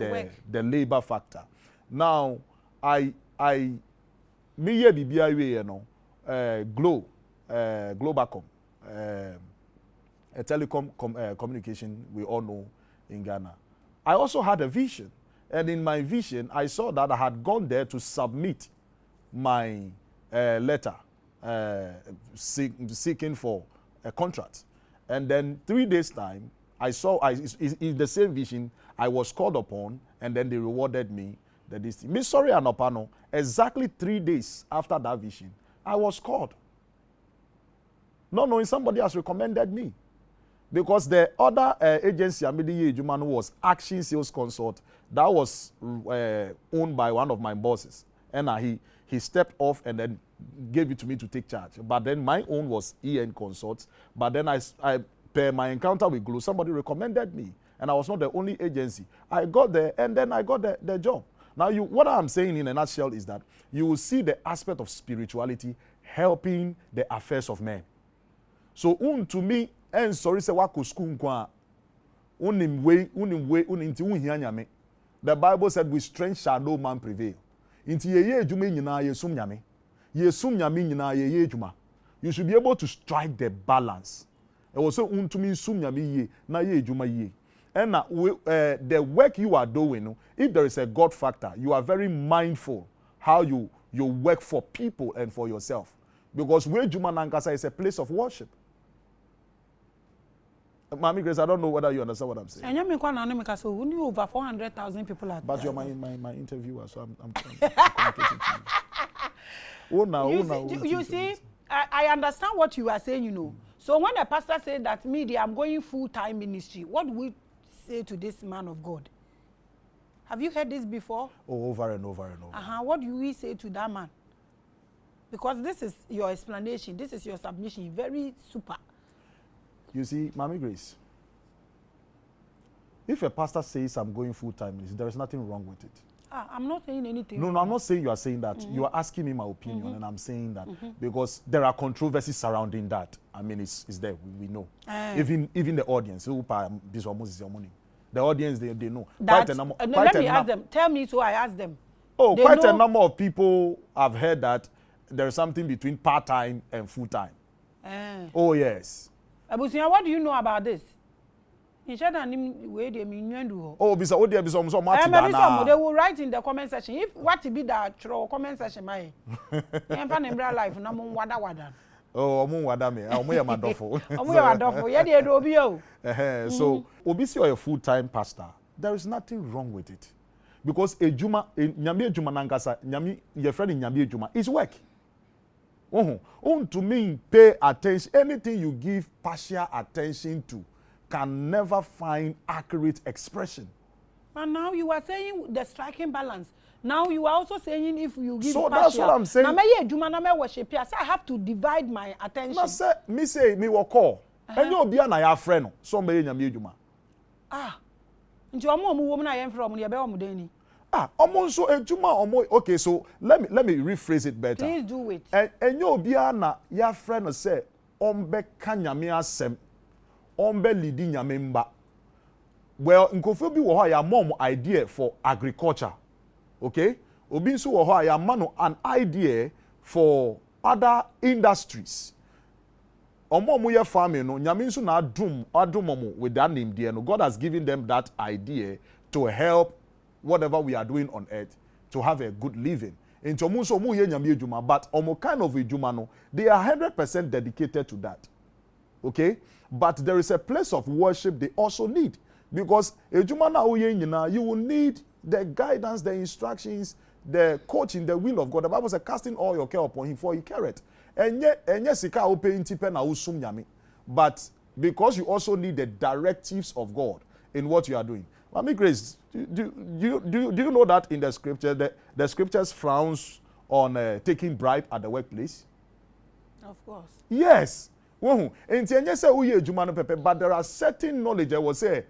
the labor factor. Now, me ye bibia we you know, Glow, Globacom, a telecom communication we all know in Ghana. I also had a vision, and in my vision, I saw that I had gone there to submit my letter seeking for a contract, and then 3 days time I saw in the same vision I was called upon, and then they rewarded me this thing. Me sorry anopano, exactly 3 days after that vision I was called, not knowing somebody has recommended me, because the other agency was Action Sales Consult that was owned by one of my bosses, and he stepped off and then gave it to me to take charge. But then my own was EN Consults. But then I per my encounter with Glow, somebody recommended me, and I was not the only agency. I got there, and then I got the job. Now, what I'm saying in a nutshell is that you will see the aspect of spirituality helping the affairs of men. So, to me, and sorry say wako school kwa the Bible said, with strength shall no man prevail. Inti ye edwuma nyina yesum nyame. Yesum nyame nyina ye edwuma. You should be able to strike the balance. E wo so untumi sum nyame ye na ye edwuma ye. And the work you are doing, if there is a God factor, you are very mindful how you work for people and for yourself. Because where Juma Nankasa is a place of worship. Maame Grace, I don't know whether you understand what I'm saying. And you knew over 400,000 people at. But you're my interviewer, so I'm communicating to you. You see, I understand what you are saying, you know. So when a pastor said that I'm going full-time ministry, what do we say to this man of God? Have you heard this before? Oh, over and over and over. What do we say to that man? Because this is your explanation, this is your submission, very super. You see, Maame Grace, if a pastor says I'm going full-time, there is nothing wrong with it. I'm not saying anything. No, I'm not saying you are saying that. You are asking me my opinion, and I'm saying that because there are controversies surrounding that. I mean, it's there. We know. Even the audience, this almost is your money. The audience, they know. Let me ask them. Tell me so I ask them. Oh, they quite a number of people have heard that there is something between part-time and full-time. Oh, yes. Abusia, what do you know about this? Oh, they will write in the comment section. If what to be that comment section, my life, oh, so, obviously, you're a full-time pastor. There is nothing wrong with it. Because a juma, nyami juma nangasa, nyami, your friend in nyami juma, is work. To me, pay attention. Anything you give partial attention to can never find accurate expression. But now you are saying the striking balance. Now you are also saying if you give so partial. That's what I'm saying. I have to divide my attention. Me will call. And you'll be an friend. Somebody nyami juma. Okay, so let me rephrase it better. Please do it. And you'll be an your friend say ombe kanyami asem ombe lidi nyamemba. Well, nkofo bi wo ho ya mom idea for agriculture. Okay? Obi nso wo ho ya mano an idea for other industries. Omo ye farming no nyame nso na adum with that name there no. God has given them that idea to help whatever we are doing on earth to have a good living. Into omo so omo ye nyame ejuma, but omo kind of ejuma no, they are 100% dedicated to that. Okay? But there is a place of worship they also need, because ejuma na oye nyina, you will need the guidance, the instructions, the coaching, the will of God. The Bible says, casting all your care upon him, for he careth. Enye sika ope intipe na usum nyame. But because you also need the directives of God in what you are doing. Maame Grace, do you know that in the scripture, the scriptures frowns on taking bribe at the workplace? Of course. Yes. But there are certain knowledge I will say,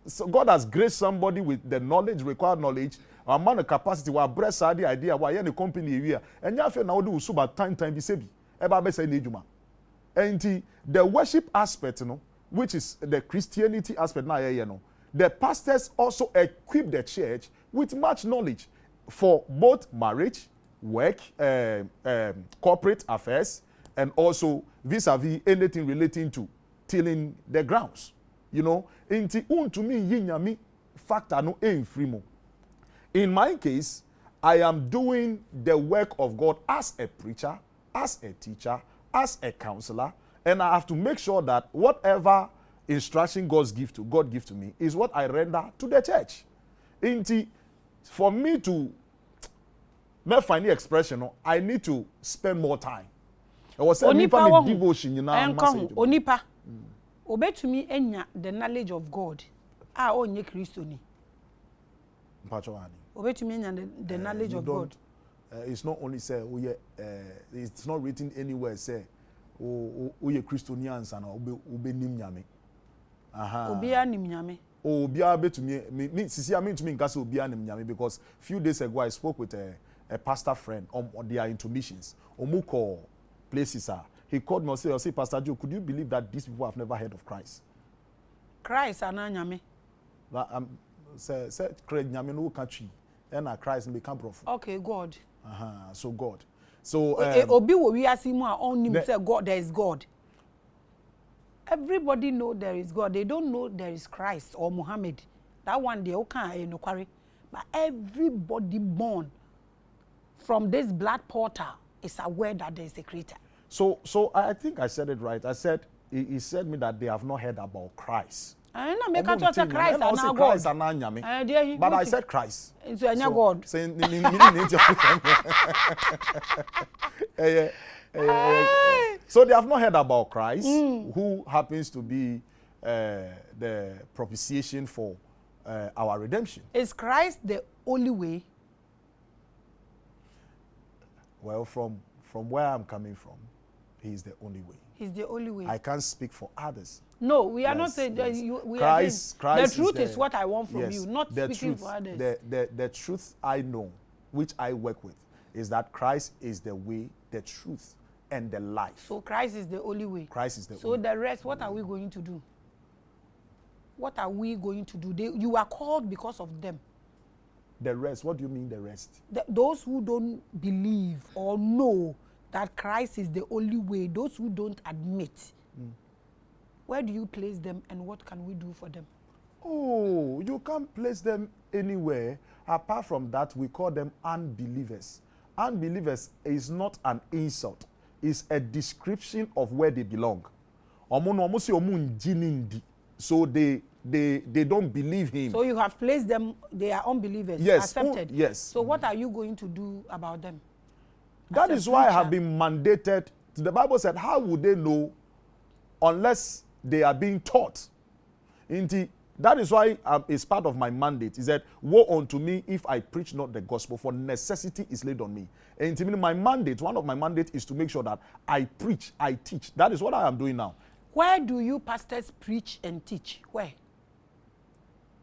so God has graced somebody with the knowledge, required knowledge, a man of capacity, who breast the idea, why any company here, and you now do suba time be sebi, eba be say nejuma. And the worship aspect, you know, which is the Christianity aspect now, you know, the pastors also equip the church with much knowledge for both marriage, work, corporate affairs, and also vis-a-vis anything relating to tilling the grounds. You know, to me, yinyami factor no free mo. In my case, I am doing the work of God as a preacher, as a teacher, as a counselor, and I have to make sure that whatever instruction God gives to me is what I render to the church. For me to make final expression, I need to spend more time. I was saying devotion, you know. Onipa, obey to me the knowledge of God. Onye Christo ni. Obey to me the knowledge of God. It's not only say it's not written anywhere say oye Christians and obe nim nyame. Obia nim nyame. Obia be to me sisi I mean to me nkase obia nim nyame, because few days ago I spoke with a pastor friend on their into missions. Omuko places are. He called me and said, Pastor Joe, could you believe that these people have never heard of Christ? Christ ananyame. Say Craig nyame no country. And Christ become prophet. Okay, God. So God. So obi wo wi asimu a on him say God, there is God. Everybody know there is God. They don't know there is Christ or Muhammad. That one they okay no quarry. But everybody born from this blood portal is aware that there is a creator. So I think I said it right. I said he said me that they have not heard about Christ. I know make a Christ and now God. But I said Christ. So God. So they have not heard about Christ, who happens to be the propitiation for our redemption. Is Christ the only way? Well, from where I'm coming from, he is the only way. He's the only way. I can't speak for others. No, we are not Yes, saying yes. we Christ are saying the truth is is what I want from yes, you, not the speaking truth, for others. The truth I know, which I work with, is that Christ is the way, the truth, and the life. So Christ is the only way. Christ is the So only way. the rest, what are we going to do? What are we going to do? You are called because of them. The rest, what do you mean the rest? Those who don't believe or know that Christ is the only way, those who don't admit, where do you place them and what can we do for them? Oh, you can't place them anywhere. Apart from that, we call them unbelievers. Unbelievers is not an insult. It's a description of where they belong. So they don't believe him. So you have placed them, they are unbelievers, Yes. accepted. Yes. So what are you going to do about them? That As is a why I preacher. have been mandated. The Bible said, how would they know unless they are being taught? That is why it's part of my mandate. He said, woe unto me if I preach not the gospel, for necessity is laid on me. And my mandate, one of my mandates is to make sure that I preach, I teach. That is what I am doing now. Where do you pastors preach and teach? Where?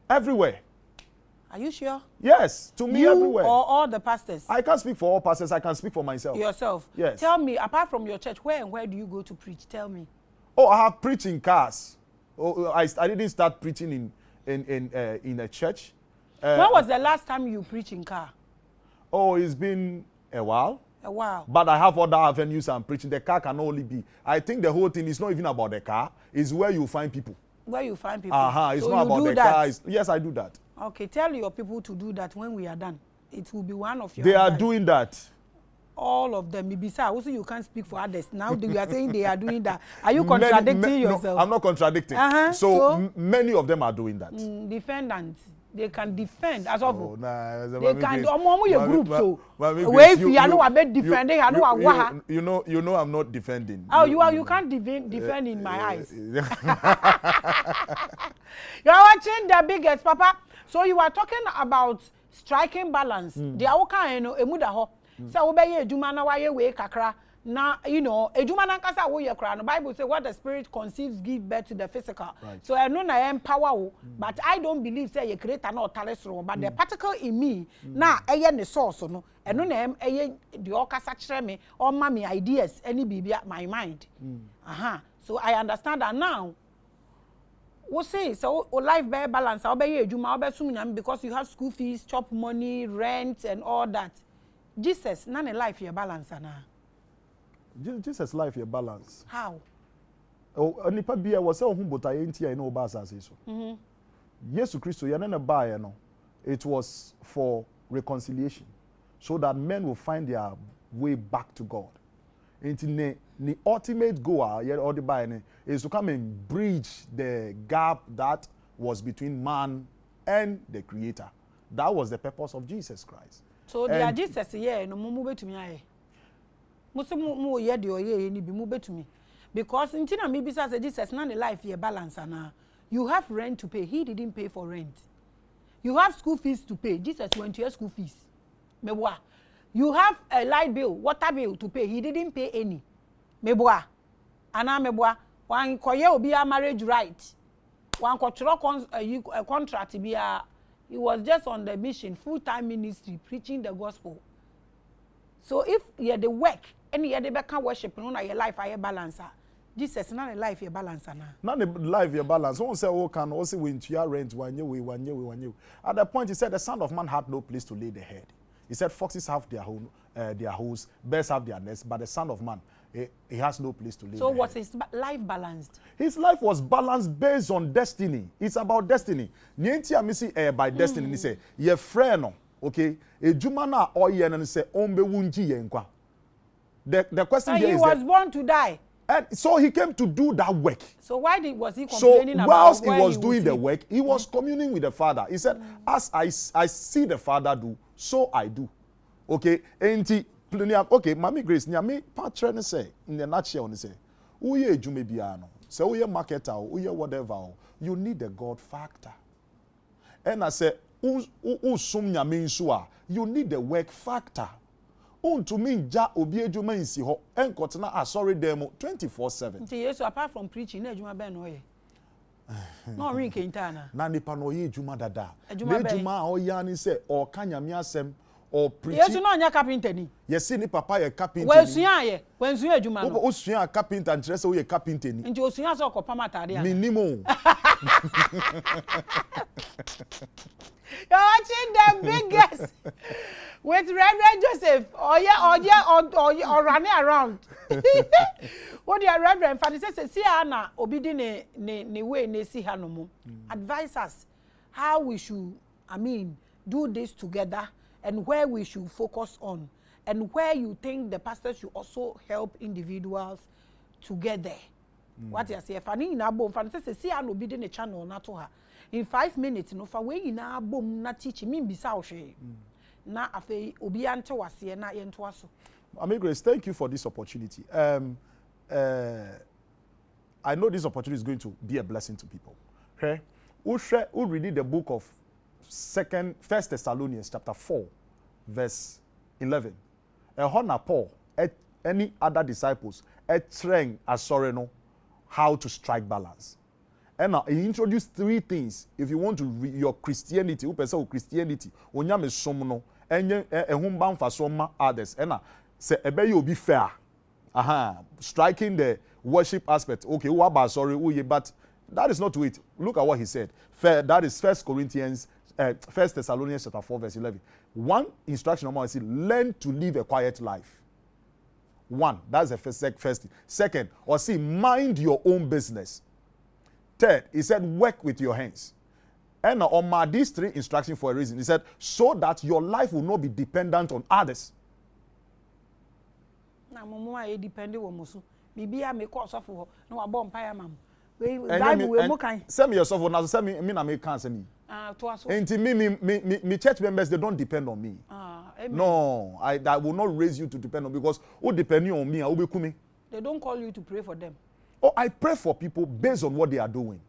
Everywhere. Are you sure? Yes, to me You everywhere. or all the pastors? I can't speak for all pastors, I can speak for myself. Yourself? Yes. Tell me, apart from your church, where and where do you go to preach? Tell me. Oh, I have preached in cars. Oh, I didn't start preaching in a church. When was the last time you preached in car? Oh, it's been a while. A while. But I have other avenues I'm preaching. The car can only be. I think the whole thing is not even about the car. It's where you find people. Where you find people. It's So not you about do the that? car. Yes, I do that. Okay, tell your people to do that when we are done. It will be one of your They are advice. doing that. All of them. Ibisa, also you can't speak for others. Now you are saying they are doing that. Are you contradicting yourself? No, I'm not contradicting. So? So many of them are doing that. Defendants. They can defend as of. Oh, nah, They can. Omo group so. Mami Where Grace, if you know about defending, I know what. you know I'm not defending. Oh, you can't defend in my eyes. You are watching the biggest, Papa. So you are talking about striking balance. They are okay, emuda ho. So obey ejuma na waye we kakra. Na ejuma na kasa wo ye kra. The Bible say what the spirit conceives give birth to the physical. Right. So I know na empower, but I don't believe say you create an talesro. But the particle in me na eye ne source no. I know na eye the okasa kire me or me ideas any bibi at my mind. So I understand that now. We say so life bear balance. I'll be because you have school fees, chop money, rent, and all that. Jesus, none in life your balance na. Jesus life your balance. How? Oh, nipa bia was say ohun botaye ntia e na oba asase so. Yesu Christo ya na ba ye no. It was for reconciliation so that men will find their way back to God. Into the ultimate goal or the buy is to come and bridge the gap that was between man and the creator. That was the purpose of Jesus Christ. So there Jesus here no mu betumi aye. Musu mu ye de oye ni bi mu betumi. Because intina me bisa say Jesus na the life here balance na. You have rent to pay. He didn't pay for rent. You have school fees to pay. Jesus went to your school fees. Meboa. You have a light bill, water bill to pay. He didn't pay any. Meboa. Ana meboa. Wan koye obi a marriage right. Wan kochro a contract bia. He was just on the mission, full-time ministry, preaching the gospel. So if you the work, and you the better worship, no na your life I balance. Jesus na the life your balance na. Not the life your balance. One say, oh, can also win to your rent one year. At that point, he said, the Son of Man had no place to lay the head. He said, foxes have their holes, bears have their nests, but the Son of Man, he has no place to lay So the was head. his life balanced? His life was balanced based on destiny. It's about destiny. Nienti amisi by destiny. Ni say, ye friend, okay? Ejuma na oye na say, ombe wunji ye nkwa. The question So here he is was that, born to die. and so he came to do that work. So why was he So complaining about whilst he where was doing the sleep? work, he was communing with the Father. He said, as I see the Father do, so I do. Okay? Okay, Mami Grace, nyame patre ne say, in the nutshell ne say, uye ejume bia no. So we marketer, we whatever, you need the God factor. And I say, you need the work factor. To me, ja obi ejuma insi ho enkotena sorry demo 24/7. Yes, apart from preaching, ejuma ben no ye. No rin kentana. Na nipa no ye ejuma dada. Ejuma o ya ni say o ka nyame asem or preaching. Yes, no nya carpenter ni. Yes, ni papa ye carpenter. Wensuya ye, wensuya ejuma no. O suya carpenter ntre say o ye carpenter ni. Nti osuya so okopa matade an. Minimum. You're watching the biggest with Reverend Joseph. Or running around. What the Reverend Father says, see Anna, obedi ne way ne see her no more. Advise us how we should, do this together and where we should focus on and where you think the pastor should also help individuals together. What you say? Fanny na bom. Fanny says, see Anna obedi ne channel na to her. In 5 minutes, no, for we na bom na teach me bisa ohwe. Na afi obi ante wase na ye nto aso. Mami Grace, thank you for this opportunity. I know this opportunity is going to be a blessing to people. Okay? We'll read the book of First Thessalonians chapter 4, verse 11. Hona Paul, any other disciples, train no how to strike balance. And now he introduced 3 things. If you want to read your Christianity, who person Christianity, onyame somno, enye ehumban fa soma others. And now say ebe you be fair. Striking the worship aspect. Okay, who about sorry, but that is not it. Look at what he said. Fair, that is First Thessalonians chapter 4, verse 11. One instruction number is learn to live a quiet life. One, that's the first thing. Second, or see, mind your own business. Third, he said, work with your hands. And on these 3 instructions for a reason. He said, so that your life will not be dependent on others. Na momo a depend on musu. Bibia me call sofo no abom paya mam. Bible we mo kan. Send me yourself now send me na me can send me. To aso. Enti me church members they don't depend on me. Amen. No, I will not raise you to depend on because who depending on me, I will be coming. They don't call you to pray for them. Oh, I pray for people based on what they are doing.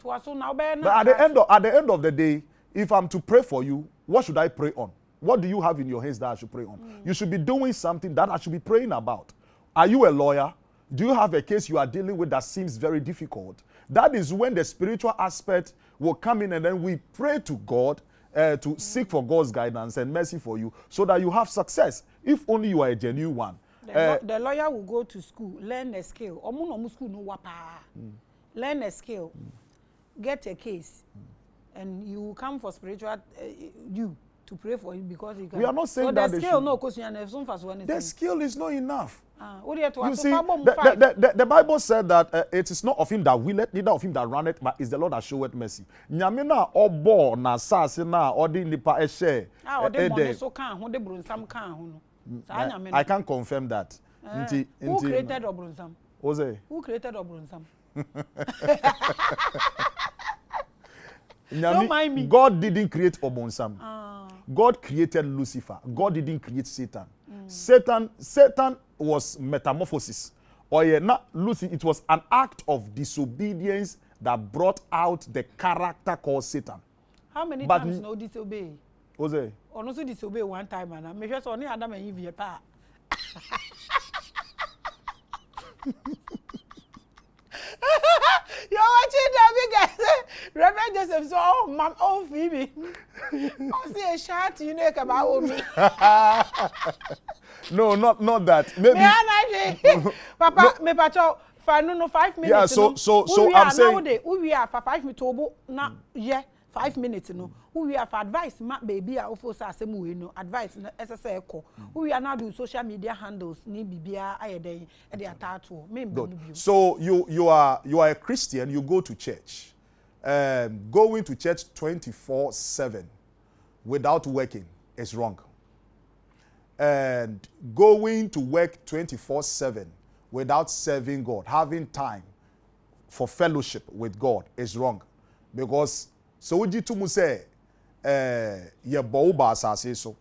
To aso now be na. But at the end of the day, if I'm to pray for you, what should I pray on? What do you have in your hands that I should pray on? You should be doing something that I should be praying about. Are you a lawyer? Do you have a case you are dealing with that seems very difficult? That is when the spiritual aspect will come in and then we pray to God to seek for God's guidance and mercy for you so that you have success. If only you are a genuine one. The lawyer will go to school, learn a skill. Omo school no wapa. Learn a skill, get a case, and you will come for spiritual you to pray for him because he can. We are not saying so that the skill no question and some fast one. The skill is not enough. You see, the Bible said that it is not of him that willeth, neither of him that runneth, but is the Lord that showeth mercy. Nyame na obo na sase na odi nipa ehye. I can't confirm that. Who created Obrunsam? Jose. Who created Obrunsam? Don't mind me. God didn't create Obrunsam. God created Lucifer. God didn't create Satan. Satan was metamorphosis. Lucy, it was an act of disobedience that brought out the character called Satan. How many times no disobey? Jose. Or also disobey one time and I make sure only Adam and Eve pa. You're watching that guys. Reverend Joseph so oh Phoebe. I see a shot you know about me. No, not that. Maybe. Papa, me pacho for no 5 minutes. Yeah, so I'm saying we are for 5 minutes na yeah 5 minutes no. We are for advice ma baby a ofo say asem we no advice na SSA eko. We are now do social media handles ni bibia ayeden e dey atato. Me So you are a Christian, you go to church. Going to church 24/7 without working is wrong. And going to work 24/7 without serving God, having time for fellowship with God is wrong. Because so would you to say your boba so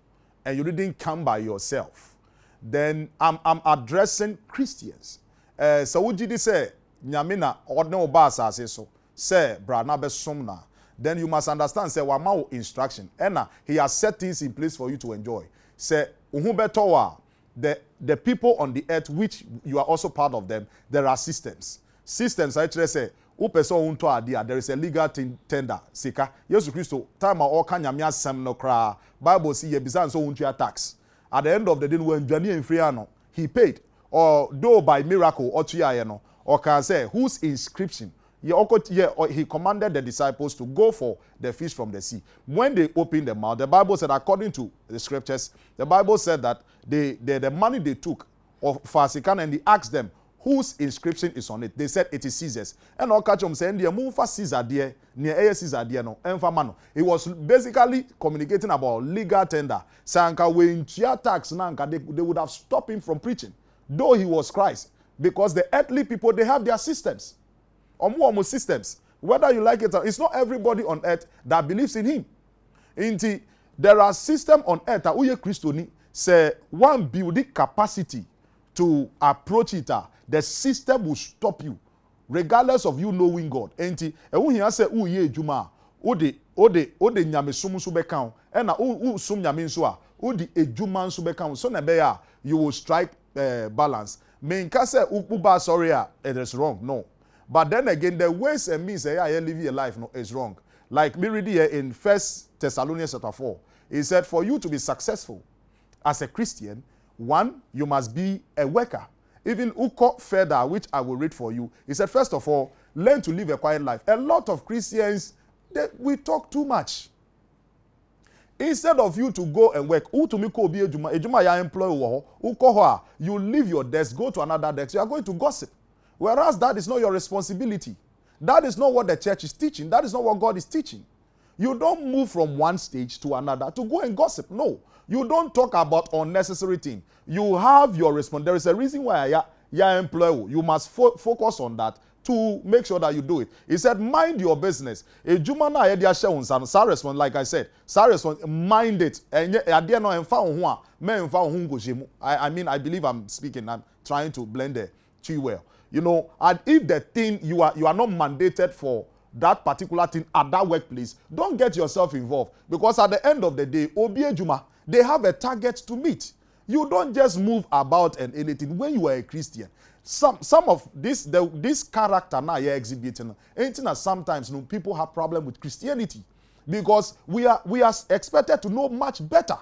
and you didn't come by yourself, then I'm addressing Christians. So would you say nyame na ɔne wo ba asase so say bra na besom na, then you must understand say wama wo instruction and he has set things in place for you to enjoy. Say uhu beto wa the people on the earth which you are also part of them, there are systems actually say who person unto adia, there is a legal tender sika Yesu Christo time all kan nyame asem no kra Bible say ye bizan so unto tax at the end of the day when dwane enfria no he paid, or though by miracle or tuya no, or can say whose inscription he commanded the disciples to go for the fish from the sea. When they opened the mouth, the Bible said, according to the scriptures, the Bible said that the money they took of Fasikan, and they asked them whose inscription is on it. They said it is Caesar's. And all catch them saying, "Dear move for Caesar, dear near Caesar, dear no." He was basically communicating about legal tender. Sanka when tax nanka they would have stopped him from preaching, though he was Christ, because the earthly people they have their systems. Almost systems, whether you like it or it's not everybody on earth that believes in him. Indeed, there are systems on earth that uye Christoni say one building capacity to approach it. The system will stop you, regardless of you knowing God. Indeed, and when he say uye juma, ode nyame sumu subekam, and na sum nyame nso ode ejuma nso bekam. So na you will strike balance. Me nka say uba sorry it is wrong. No. But then again, the ways and means that I live your life no, is wrong. Like me reading here in 1 Thessalonians chapter 4, he said, for you to be successful as a Christian, one, you must be a worker. Even Uko further, which I will read for you, he said, first of all, learn to live a quiet life. A lot of Christians, we talk too much. Instead of you to go and work, you leave your desk, go to another desk, you are going to gossip. Whereas that is not your responsibility. That is not what the church is teaching. That is not what God is teaching. You don't move from one stage to another to go and gossip. No. You don't talk about unnecessary things. You have your response. There is a reason why you employ. You must focus on that to make sure that you do it. He said, mind your business. A Jumana idea shows and response, like I said, mind it. And I mean, I believe I'm speaking. I'm trying to blend the two well. You know, and if the thing you are not mandated for that particular thing at that workplace, don't get yourself involved, because at the end of the day, Obie Juma, they have a target to meet. You don't just move about and anything. When you are a Christian, some of this character now you're exhibiting, anything sometimes people have problem with Christianity, because we are expected to know much better.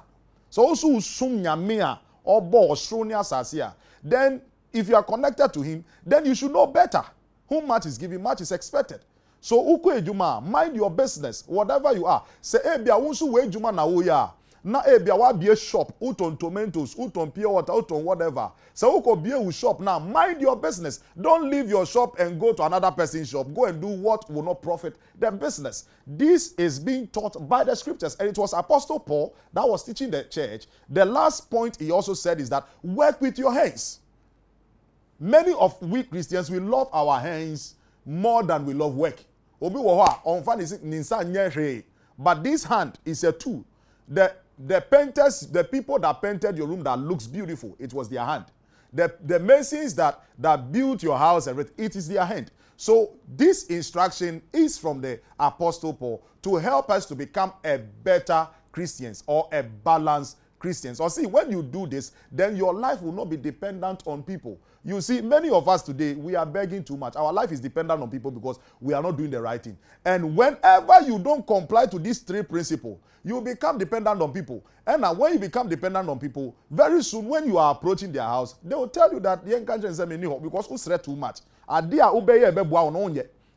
So also sumnyamia or bo osronia sasia, then if you are connected to him, then you should know better. Whom much is given, much is expected. So, uko ejuma, mind your business, whatever you are. Say, ebia unsu we ejuma na uya. Na ebia wa be a shop, uton tomatoes, uton pure water, uton whatever. So, uko be a shop now. Mind your business. Don't leave your shop and go to another person's shop. Go and do what will not profit their business. This is being taught by the scriptures. And it was Apostle Paul that was teaching the church. The last point he also said is that work with your hands. Many of we Christians, we love our hands more than we love work. But this hand is a tool. The painters, the people that painted your room that looks beautiful, it was their hand. The masons that built your house, everything, it is their hand. So this instruction is from the Apostle Paul to help us to become a better Christians or a balanced Christians. Or see, when you do this, then your life will not be dependent on people. You see, many of us today, we are begging too much. Our life is dependent on people because we are not doing the right thing. And whenever you don't comply to these three principles, you become dependent on people. And now when you become dependent on people, very soon when you are approaching their house, they will tell you that the encouragement is because who said too much.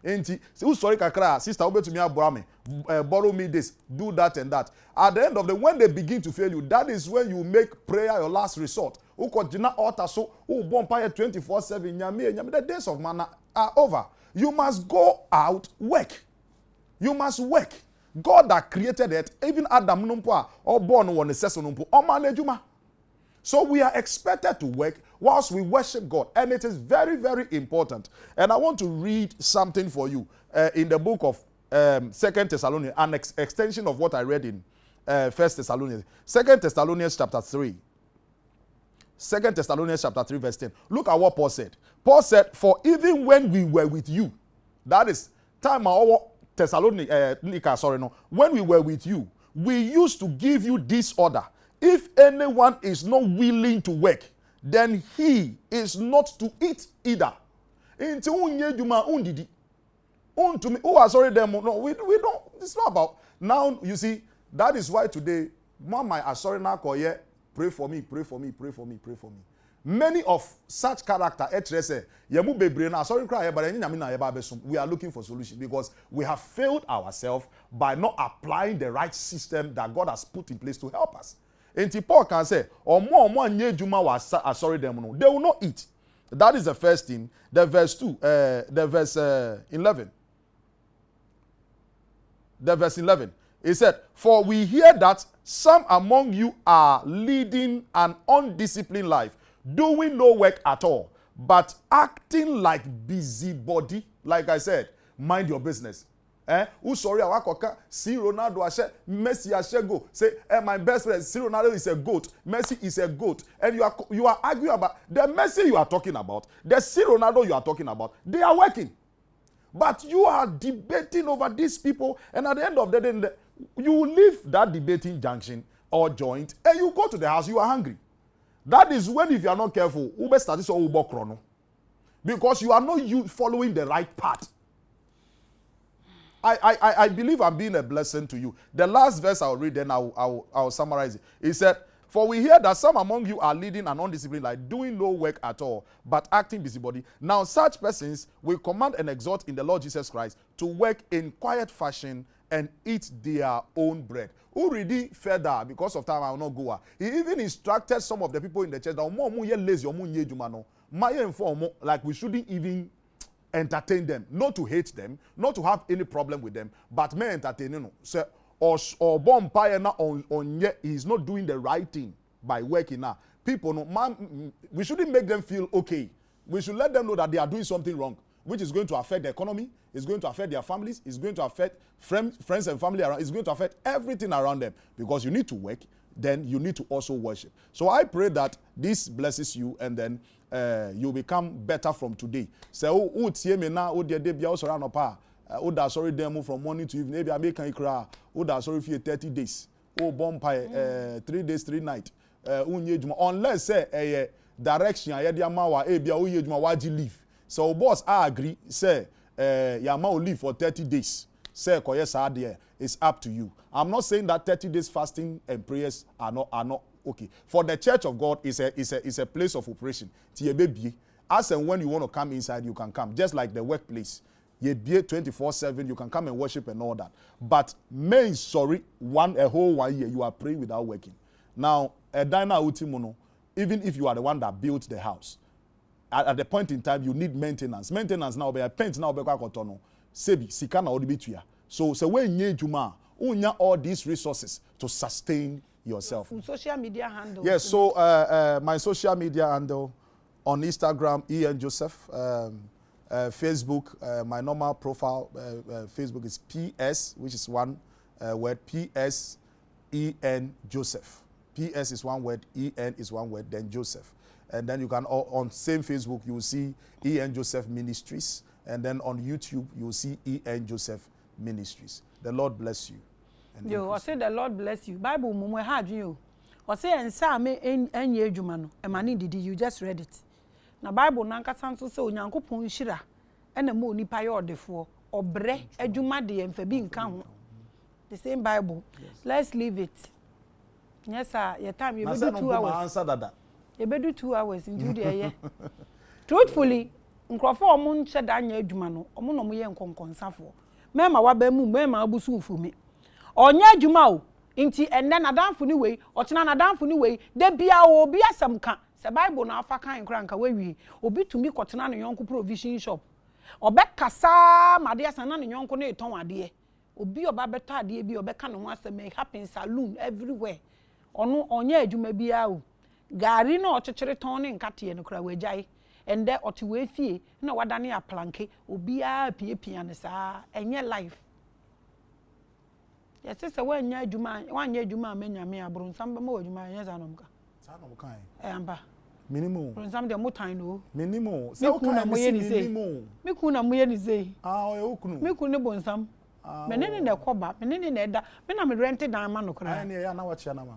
Enti, sorry kakra, sister, to me borrow me this, do that and that. At the end of the when they begin to fail you, that is when you make prayer your last resort. Altar so 24/7. The days of manna are over. You must go out, work. You must work. God that created it, even Adam numpa or born on the sesonumpo or manejuma. So we are expected to work whilst we worship God. And it is very, very important. And I want to read something for you in the book of 2 Thessalonians, an extension of what I read in 1 Thessalonians. 2 Thessalonians chapter 3. 2 Thessalonians chapter 3 verse 10. Look at what Paul said. Paul said, for even when we were with you, that is time our Thessalonica, when we were with you, we used to give you this order. If anyone is not willing to work, then he is not to eat either. Into unye juma undidi. To me, oh, sorry, them. No, we don't. It's not about now. You see, that is why today, Mama, sorry now, pray for me, pray for me, pray for me, pray for me. Many of such character, we are looking for solution because we have failed ourselves by not applying the right system that God has put in place to help us. And Paul can say, or more juma was sorry them no, they will not eat. That is the first thing. The verse 2, the verse 11. The verse 11. He said, for we hear that some among you are leading an undisciplined life, doing no work at all, but acting like busybody. Like I said, mind your business. Who sorry awakoka see Ronaldo ashe Messi ashe go say my best friend see Ronaldo is a goat, Messi is a goat, and you are arguing about the Messi you are talking about, the see Ronaldo you are talking about. They are working, but you are debating over these people, and at the end of the day you leave that debating junction or joint and you go to the house. You are hungry. That is when, if you are not careful, ube status or ube chrono, because you are not following the right path. I believe I'm being a blessing to you. The last verse I'll read, then I'll summarize it. It said, for we hear that some among you are leading an undisciplined life, doing no work at all, but acting busybody. Now such persons will command and exhort in the Lord Jesus Christ to work in quiet fashion and eat their own bread. Who really further, because of time I will not go. He even instructed some of the people in the church that like we shouldn't even entertain them, not to hate them, not to have any problem with them, but may entertain you. So or bomb pie na on yet he's not doing the right thing by working now. People know, man, we shouldn't make them feel okay. We should let them know that they are doing something wrong, which is going to affect the economy, it's going to affect their families, it's going to affect friends and family around, it's going to affect everything around them, because you need to work, then you need to also worship. So I pray that this blesses you, and then you become better from today. So sorry demo from morning to evening. Maybe I make cry. Sorry for 30 days. Bonfire 3 days 3 nights. Unless say direction leave. So boss I agree say will leave for 30 days. Say it's up to you. I'm not saying that 30 days fasting and prayers are not okay. For the church of God is a place of operation. As and when you want to come inside, you can come. Just like the workplace. You be 24/7, you can come and worship and all that. But a whole 1 year, you are praying without working. Now, even if you are the one that built the house, at the point in time, you need maintenance. Maintenance now, be paint now, be kwakotono. Sebi, sikana odibituya. So when you juma, unya all these resources to sustain yourself. Social media handle. Yes, so my social media handle on Instagram, Ian Joseph. Facebook, my normal profile, Facebook is PS, which is one word, PS EN Joseph. PS is one word, EN is one word, then Joseph. And then you can, on same Facebook, you will see EN Joseph Ministries. And then on YouTube, you will see EN Joseph Ministries. The Lord bless you. Yo, I say the Lord bless you. Bible, mumwe had you. I say, and Sam, any jumano, and mani did you just read it. Na Bible nanka sanso se onyankopon hira ena mo nipa ye odefo obre adwuma de emfa bi nka ho. The same Bible. Yes. Let's leave it. Yes sir, your time you be do 2 hours. Answer that. You be do 2 hours into the year. Truthfully, nkrofo omo nche da anya adwuma no, omo no mo ye nkonkonsafo. Mema wa ba mu, mema abusu ufumi. Onya adwuma o, nti enne nadamfo ni wei, ochena nadamfo ni wei, de bia obi asem ka. The Bible na afa kan kranka we obi tumi kotena no yonko provision shop obekasa made asana no yonko na eton ade obi oba beto ade bi obeka no ho asem happen saloon everywhere ono onya adwuma bia o gari na ochechire ton ne nkate no kra wagyae ende ote we fie na wadane aplanke obi a piepia ne saa enye life. Yes say wanya adwuma amenya me abro nsamba ma adwuma anya zanomka. Sanomukai. Amba. Minimum. Bonsam de motan no. Minimum. Me kuna moye ni say. Me kuna moye ni say. Ah, o kunu. Me kuna bonsam. Me ne na koba, me ne na eda. Me na me rented dan ma no kra. Ai ne ya na wachi na ma.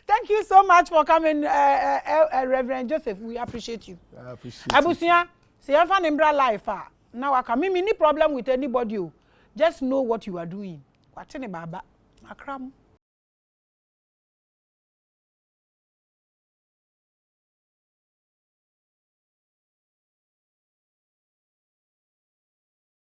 Thank you so much for coming, Reverend Joseph. We appreciate you. I appreciate. Abusia, say you find Embra life. Now I come. Me any problem with anybody. Just know what you are doing. What any baba? Akram.